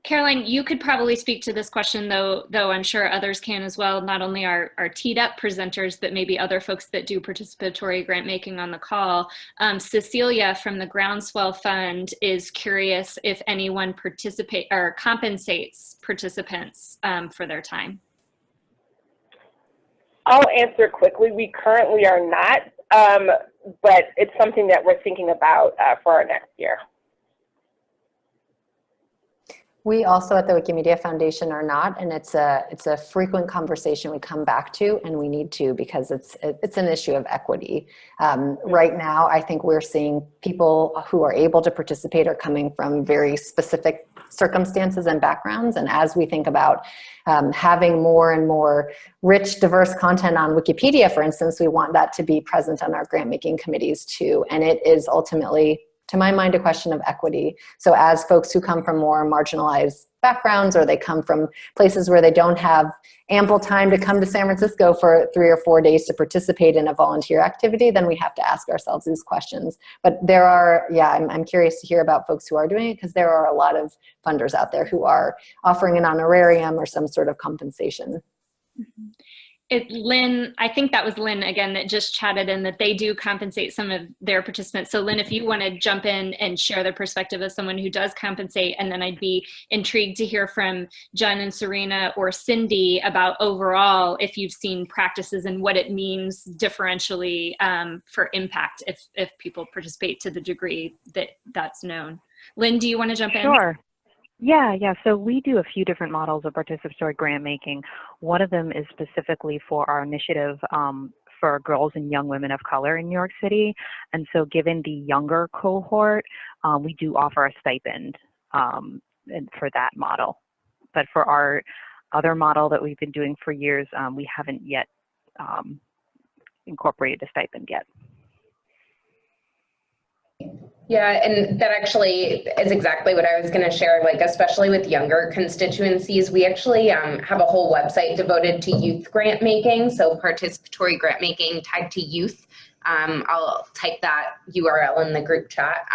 Caroline, you could probably speak to this question, though I'm sure others can as well, not only our teed up presenters, but maybe other folks that do participatory grant making on the call. Cecilia from the Groundswell Fund is curious if anyone compensates participants for their time. I'll answer quickly. We currently are not, but it's something that we're thinking about for our next year. We also at the Wikimedia Foundation are not, and it's a frequent conversation we come back to, and we need to, because it's an issue of equity. Right now, I think we're seeing people who are able to participate are coming from very specific circumstances and backgrounds, and as we think about having more and more rich, diverse content on Wikipedia, for instance, we want that to be present on our grant making committees too, and it is ultimately, to my mind, a question of equity. So as folks who come from more marginalized backgrounds, or they come from places where they don't have ample time to come to San Francisco for 3 or 4 days to participate in a volunteer activity, then we have to ask ourselves these questions. But there are, I'm curious to hear about folks who are doing it, because there are a lot of funders out there who are offering an honorarium or some sort of compensation. Mm-hmm. Lynn, I think that was Lynn again that just chatted in that they do compensate some of their participants. So Lynn, if you want to jump in and share the perspective of someone who does compensate, and then I'd be intrigued to hear from Jen and Serena or Cindy about overall if you've seen practices and what it means differentially for impact if people participate to the degree that that's known. Lynn, do you want to jump in? Sure. Yeah. So we do a few different models of participatory grant making. One of them is specifically for our initiative for girls and young women of color in New York City. And so given the younger cohort, we do offer a stipend for that model. But for our other model that we've been doing for years, we haven't yet incorporated a stipend yet. Yeah, and that actually is exactly what I was going to share, like especially with younger constituencies. We actually have a whole website devoted to youth grant making, so participatory grant making tied to youth. I'll type that URL in the group chat.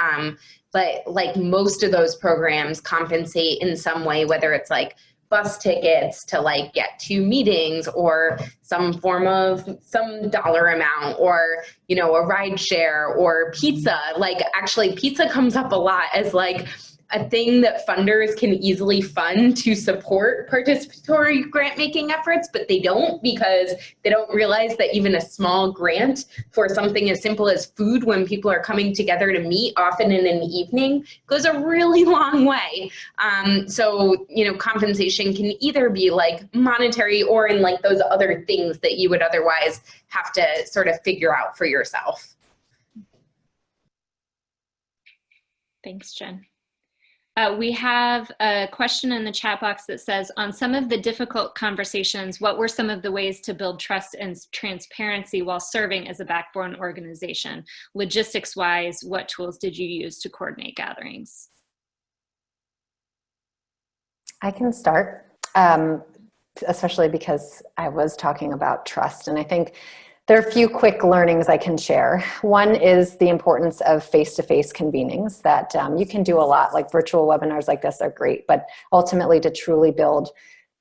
But like most of those programs compensate in some way, whether it's like bus tickets to like get to meetings, or some form of some dollar amount, or, you know, a ride share, or pizza. Like actually pizza comes up a lot as like a thing that funders can easily fund to support participatory grant making efforts, but they don't, because they don't realize that even a small grant for something as simple as food when people are coming together to meet, often in an evening, goes a really long way. So, you know, compensation can either be like monetary or in like those other things that you would otherwise have to sort of figure out for yourself. Thanks, Jen. We have a question in the chat box that says, on some of the difficult conversations, what were some of the ways to build trust and transparency while serving as a backbone organization? Logistics-wise, what tools did you use to coordinate gatherings? I can start, especially because I was talking about trust, and I think there are a few quick learnings I can share. One is the importance of face-to-face convenings, that you can do a lot, like virtual webinars like this are great, but ultimately to truly build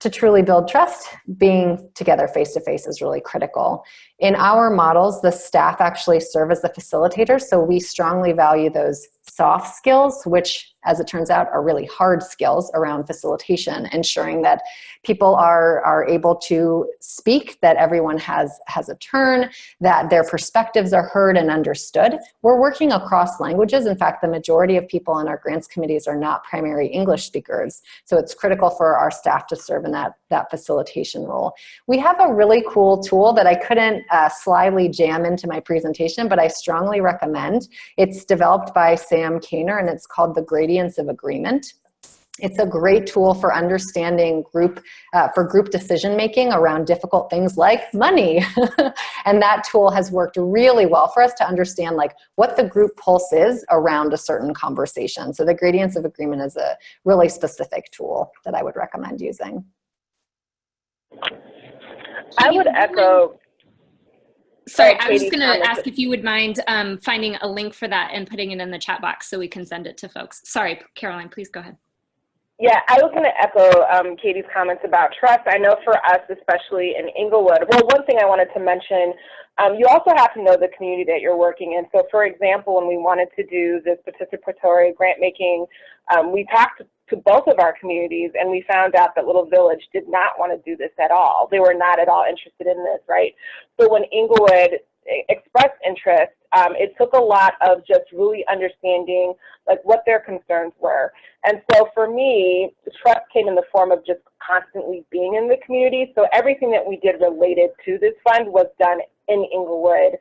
trust, being together face-to-face is really critical. In our models, the staff actually serve as the facilitators, so we strongly value those soft skills, which, as it turns out, are really hard skills around facilitation, ensuring that people are able to speak, that everyone has a turn, that their perspectives are heard and understood. We're working across languages. In fact, the majority of people on our grants committees are not primary English speakers, so it's critical for our staff to serve in that facilitation role. We have a really cool tool that I couldn't slyly jam into my presentation, but I strongly recommend. It's developed by Sam Kainer, and it's called the Gradients of Agreement. It's a great tool for understanding group decision making around difficult things like money. And that tool has worked really well for us to understand like what the group pulse is around a certain conversation. So the gradients of agreement is a really specific tool that I would recommend using. I would echo. Sorry, I was just going to ask if you would mind finding a link for that and putting it in the chat box so we can send it to folks. Sorry, Caroline, please go ahead. Yeah, I was going to echo Katie's comments about trust. I know for us, especially in Englewood, well, one thing I wanted to mention, you also have to know the community that you're working in. So for example, when we wanted to do this participatory grant making, we talked to both of our communities and we found out that Little Village did not want to do this at all. They were not at all interested in this, right? So when Englewood expressed interest, it took a lot of just really understanding like what their concerns were. And so for me, trust came in the form of just constantly being in the community. So everything that we did related to this fund was done in Englewood,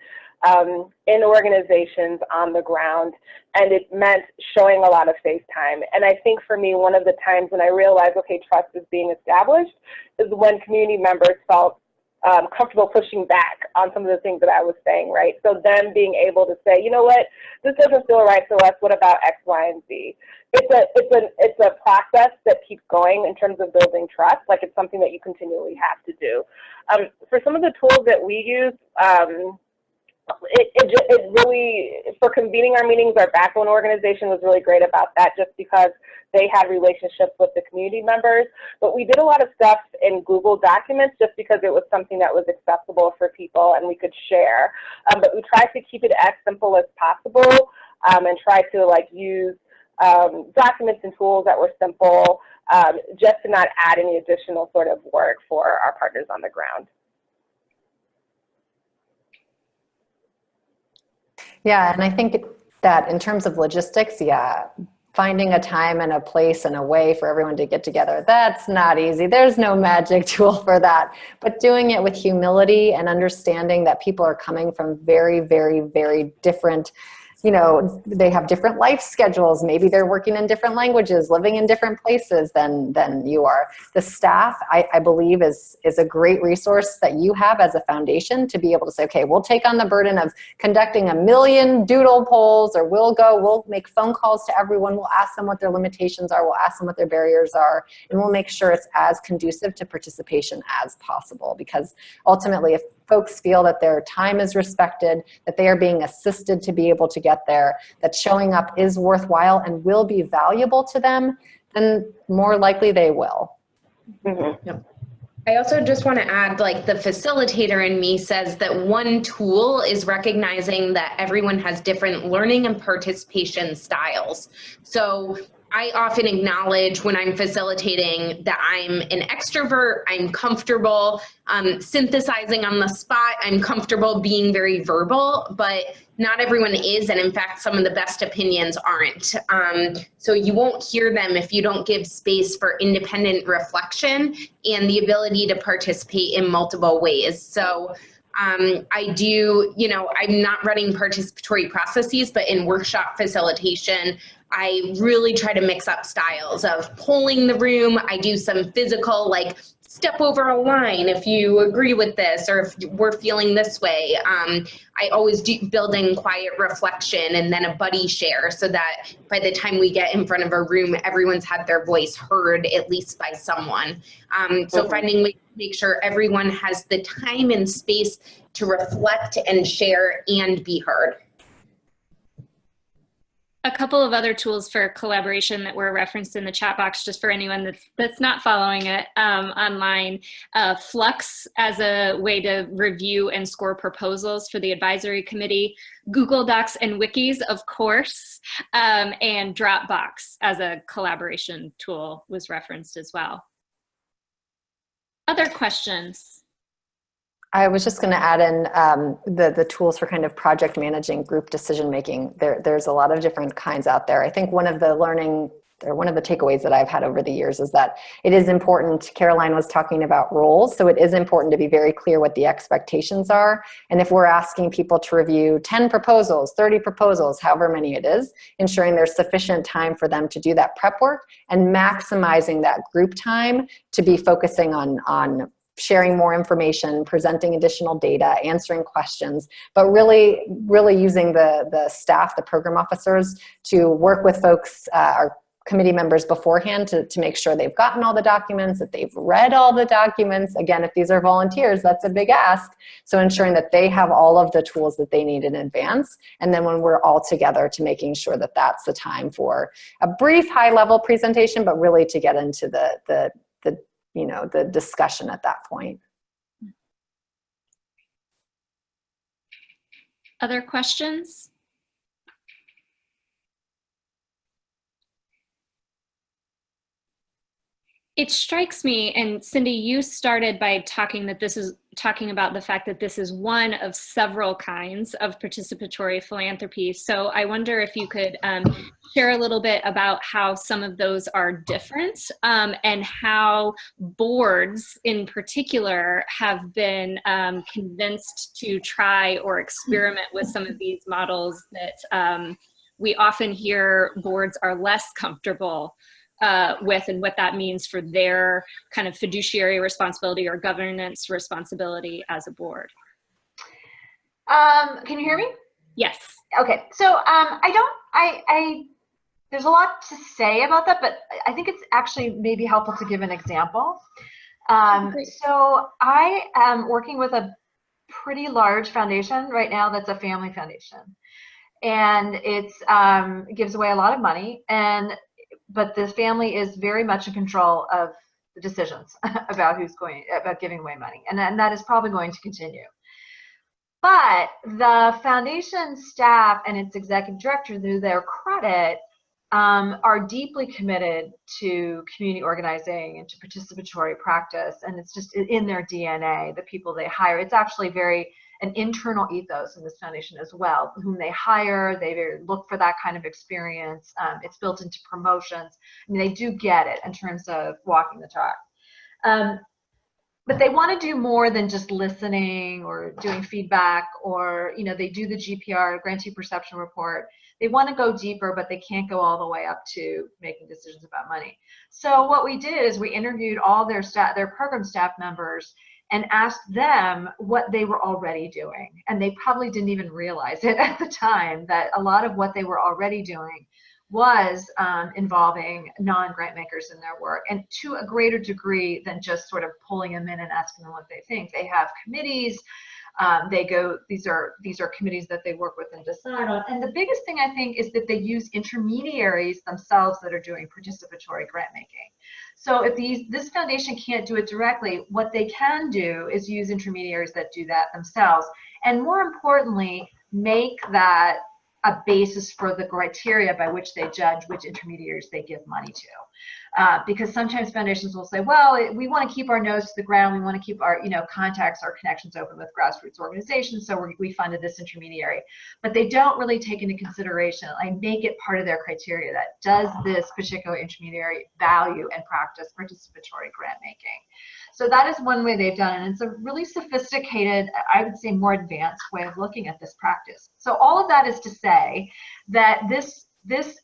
in organizations on the ground, and it meant showing a lot of face time. And I think for me, one of the times when I realized, okay, trust is being established is when community members felt comfortable pushing back on some of the things that I was saying, right? So them being able to say, you know what, this doesn't feel right to us, what about X, Y, and Z? It's a process that keeps going in terms of building trust, like it's something that you continually have to do. For some of the tools that we use, it really, for convening our meetings, our backbone organization was really great about that just because they had relationships with the community members. But we did a lot of stuff in Google Documents just because it was something that was accessible for people and we could share. But we tried to keep it as simple as possible and try to like use documents and tools that were simple just to not add any additional sort of work for our partners on the ground. Yeah, and I think that in terms of logistics, yeah, finding a time and a place and a way for everyone to get together, that's not easy. There's no magic tool for that. But doing it with humility and understanding that people are coming from very, very, very different, you know, they have different life schedules. Maybe they're working in different languages, living in different places than you are. The staff, I believe, is a great resource that you have as a foundation to be able to say, okay, we'll take on the burden of conducting 1 million doodle polls, or we'll make phone calls to everyone. We'll ask them what their limitations are. We'll ask them what their barriers are. And we'll make sure it's as conducive to participation as possible. Because ultimately, if folks feel that their time is respected, that they are being assisted to be able to get there, that showing up is worthwhile and will be valuable to them, then more likely they will. Mm-hmm. Yep. I also just want to add, like, the facilitator in me says that one tool is recognizing that everyone has different learning and participation styles. So I often acknowledge when I'm facilitating that I'm an extrovert, I'm comfortable synthesizing on the spot, I'm comfortable being very verbal, but not everyone is, and in fact, some of the best opinions aren't. So you won't hear them if you don't give space for independent reflection and the ability to participate in multiple ways. So I do, you know, I'm not running participatory processes, but in workshop facilitation, I really try to mix up styles of polling the room. I do some physical, like, step over a line if you agree with this, or if we're feeling this way. I always do build in quiet reflection and then a buddy share so that by the time we get in front of a room, everyone's had their voice heard at least by someone. So finding ways to make sure everyone has the time and space to reflect and share and be heard. A couple of other tools for collaboration that were referenced in the chat box, just for anyone that's not following it online. Flux as a way to review and score proposals for the advisory committee. Google Docs and Wikis, of course, and Dropbox as a collaboration tool was referenced as well. Other questions? I was just going to add in the tools for kind of project managing group decision making. There's a lot of different kinds out there. I think one of the learning or one of the takeaways that I've had over the years is that it is important, Caroline was talking about roles, so it is important to be very clear what the expectations are. And if we're asking people to review 10 proposals, 30 proposals, however many it is, ensuring there's sufficient time for them to do that prep work and maximizing that group time to be focusing on sharing more information, presenting additional data, answering questions, but really using the staff, the program officers, to work with folks, our committee members beforehand to make sure they've gotten all the documents, that they've read all the documents. Again, if these are volunteers, that's a big ask. So ensuring that they have all of the tools that they need in advance. And then when we're all together, to making sure that that's the time for a brief high-level presentation, but really to get into the discussion at that point. Other questions? It strikes me, and Cindy, you started by talking about the fact that this is one of several kinds of participatory philanthropy. So I wonder if you could share a little bit about how some of those are different, and how boards in particular have been convinced to try or experiment with some of these models that we often hear boards are less comfortable with, and what that means for their kind of fiduciary responsibility or governance responsibility as a board. Can you hear me? Yes. Okay, so there's a lot to say about that, but I think it's actually maybe helpful to give an example. So I am working with a pretty large foundation right now that's a family foundation, and it gives away a lot of money, but the family is very much in control of the decisions about about giving away money, and that is probably going to continue. But the foundation staff and its executive director, to their credit, are deeply committed to community organizing and to participatory practice, and it's just in their DNA, the people they hire. It's actually an internal ethos in this foundation as well. Whom they hire, they look for that kind of experience. It's built into promotions. I mean, they do get it in terms of walking the talk. But they want to do more than just listening or doing feedback, or they do the GPR, grantee perception report. They want to go deeper, but they can't go all the way up to making decisions about money. So what we did is we interviewed all their program staff members and asked them what they were already doing. And they probably didn't even realize it at the time, that a lot of what they were already doing was involving non-grant makers in their work, and to a greater degree than just sort of pulling them in and asking them what they think. They have committees. These are committees that they work with and decide on. And the biggest thing, I think, is that they use intermediaries themselves that are doing participatory grant making. So if this foundation can't do it directly, what they can do is use intermediaries that do that themselves, and more importantly, make that a basis for the criteria by which they judge which intermediaries they give money to. Because sometimes foundations will say, well, we want to keep our nose to the ground, we want to keep our contacts, our connections open with grassroots organizations, so we funded this intermediary. But they don't really take into consideration, make it part of their criteria, that does this particular intermediary value and practice participatory grant making. So that is one way they've done it, and it's a really sophisticated, I would say more advanced way of looking at this practice. So all of that is to say that this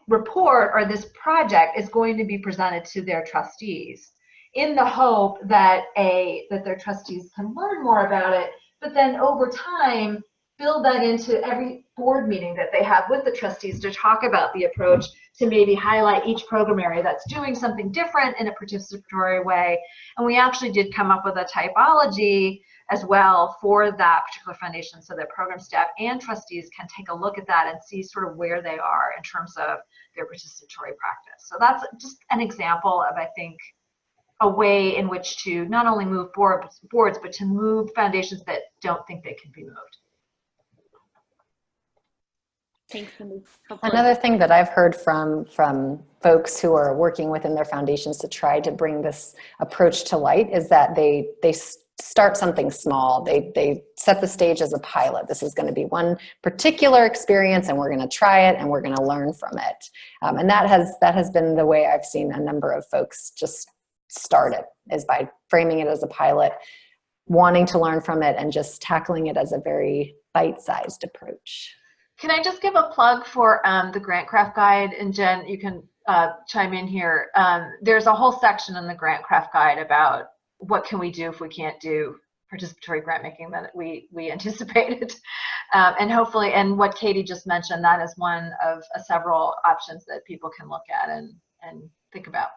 report or this project is going to be presented to their trustees in the hope that their trustees can learn more about it, but then over time build that into every board meeting that they have with the trustees to talk about the approach, to maybe highlight each program area that's doing something different in a participatory way. And we actually did come up with a typology as well for that particular foundation, so that program staff and trustees can take a look at that and see sort of where they are in terms of their participatory practice. So that's just an example of, I think, a way in which to not only move boards, but to move foundations that don't think they can be moved. Thanks, Cindy. Another thing that I've heard from folks who are working within their foundations to try to bring this approach to light is that they start something small. They set the stage as a pilot. This is going to be one particular experience, and we're going to try it, and we're going to learn from it. And that has been the way I've seen a number of folks just start it, is by framing it as a pilot, wanting to learn from it, and just tackling it as a very bite-sized approach. Can I just give a plug for the GrantCraft guide? And Jen, you can chime in here. There's a whole section in the GrantCraft guide about what can we do if we can't do participatory grant making that we anticipated. And hopefully, and what Katie just mentioned, that is one of several options that people can look at and think about.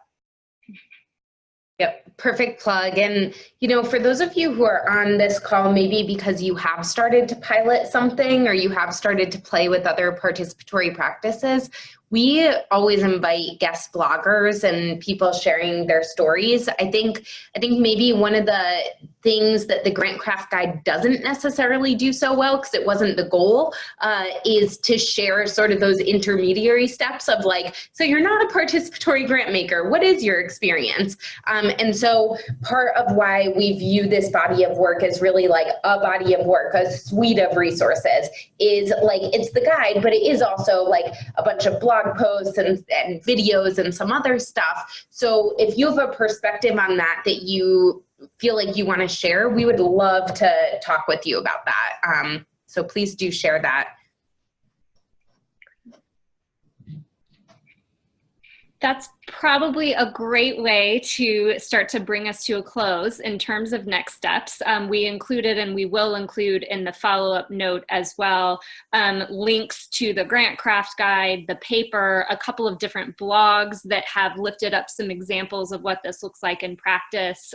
Yep, perfect plug. And, you know, for those of you who are on this call, maybe because you have started to pilot something or you have started to play with other participatory practices, we always invite guest bloggers and people sharing their stories. I think maybe one of the things that the GrantCraft guide doesn't necessarily do so well, because it wasn't the goal, is to share sort of those intermediary steps of like, so you're not a participatory grant maker, what is your experience? And so part of why we view this body of work as really like a body of work, a suite of resources, is like, it's the guide, but it is also like a bunch of blog posts and videos and some other stuff. So if you have a perspective on that you feel like you want to share, we would love to talk with you about that. So please do share that. That's probably a great way to start to bring us to a close in terms of next steps. We included, and we will include in the follow-up note as well, links to the GrantCraft guide, the paper, a couple of different blogs that have lifted up some examples of what this looks like in practice.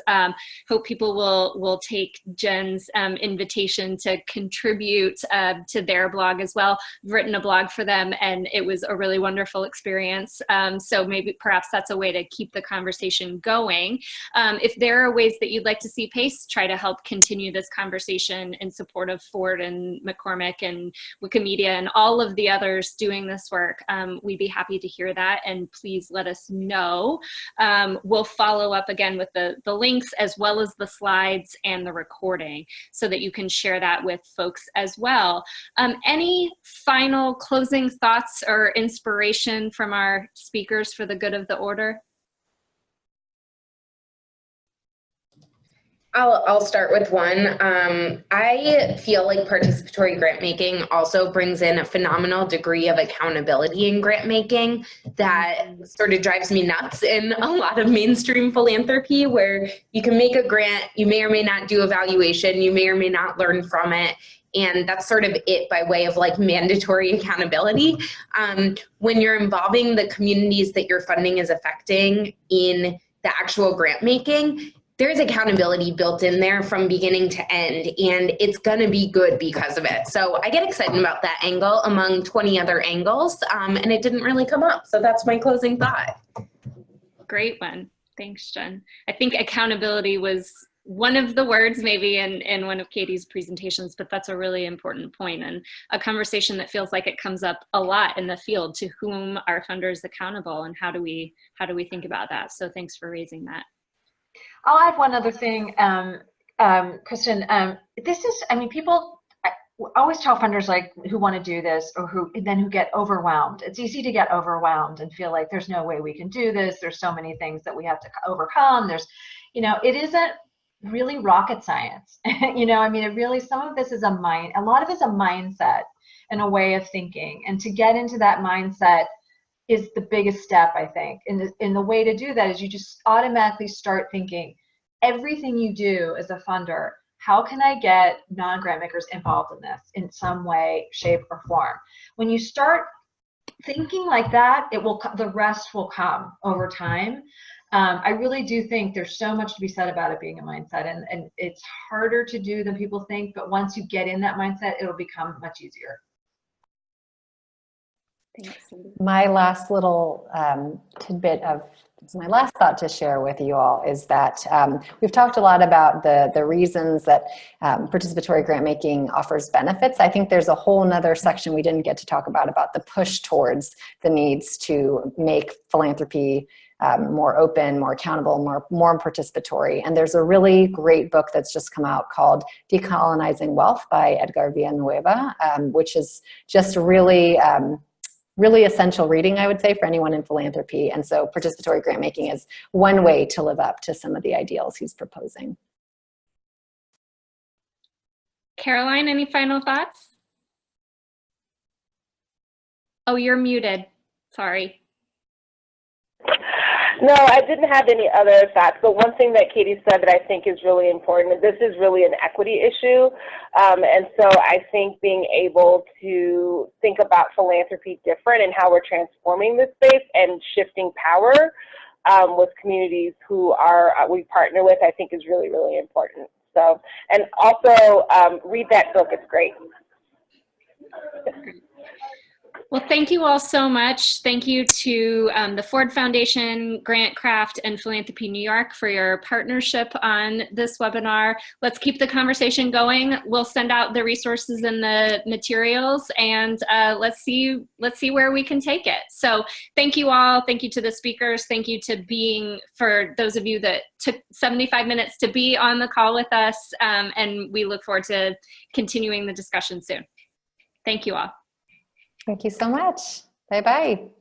Hope people will take Jen's invitation to contribute to their blog as well. I've written a blog for them, and it was a really wonderful experience. So maybe perhaps that's a way to keep the conversation going. If there are ways that you'd like to see PACE try to help continue this conversation in support of Ford and McCormick and Wikimedia and all of the others doing this work, we'd be happy to hear that, and please let us know. We'll follow up again with the links as well as the slides and the recording so that you can share that with folks as well. Any final closing thoughts or inspiration from our speakers for the good of the order? I'll start with one. I feel like participatory grant making also brings in a phenomenal degree of accountability in grant making that sort of drives me nuts in a lot of mainstream philanthropy, where you can make a grant, you may or may not do evaluation, you may or may not learn from it. And that's sort of it by way of like mandatory accountability. When you're involving the communities that your funding is affecting in the actual grant making, there's accountability built in there from beginning to end, and it's gonna be good because of it. So I get excited about that angle among 20 other angles, and it didn't really come up. So that's my closing thought. Great one. Thanks, Jen. I think accountability was one of the words maybe in one of Katie's presentations, but that's a really important point, and a conversation that feels like it comes up a lot in the field. To whom are funders accountable, and how do we think about that? So thanks for raising that. I'll add one other thing, Kristin. This is, I mean, people always tell funders like who want to do this or who get overwhelmed. It's easy to get overwhelmed and feel like there's no way we can do this. There's so many things that we have to overcome. There's, you know, it isn't really rocket science. You know, I mean, it really, some of this is a lot of it's a mindset and a way of thinking. And to get into that mindset is the biggest step, I think. And the way to do that is you just automatically start thinking, everything you do as a funder, how can I get non-grant makers involved in this in some way, shape, or form? When you start thinking like that, the rest will come over time. I really do think there's so much to be said about it being a mindset, and it's harder to do than people think, but once you get in that mindset, it'll become much easier. My last little tidbit of my last thought to share with you all is that we've talked a lot about the reasons that participatory grant making offers benefits. I think there's a whole nother section we didn't get to talk about the push towards the needs to make philanthropy more open, more accountable, more participatory. And there's a really great book that's just come out called Decolonizing Wealth by Edgar Villanueva, which is just really, really essential reading, I would say, for anyone in philanthropy. And so participatory grant making is one way to live up to some of the ideals he's proposing. Caroline, any final thoughts? Oh, you're muted. Sorry. No, I didn't have any other thoughts, but one thing that Katie said that I think is really important, and this is really an equity issue, and so I think being able to think about philanthropy different and how we're transforming this space and shifting power with communities who we partner with, I think is really, really important. So, and also read that book, it's great. Well, thank you all so much. Thank you to the Ford Foundation, GrantCraft, and Philanthropy New York for your partnership on this webinar. Let's keep the conversation going. We'll send out the resources and the materials, and let's see where we can take it. So thank you all. Thank you to the speakers. Thank you for those of you that took 75 minutes to be on the call with us, and we look forward to continuing the discussion soon. Thank you all. Thank you so much. Bye-bye.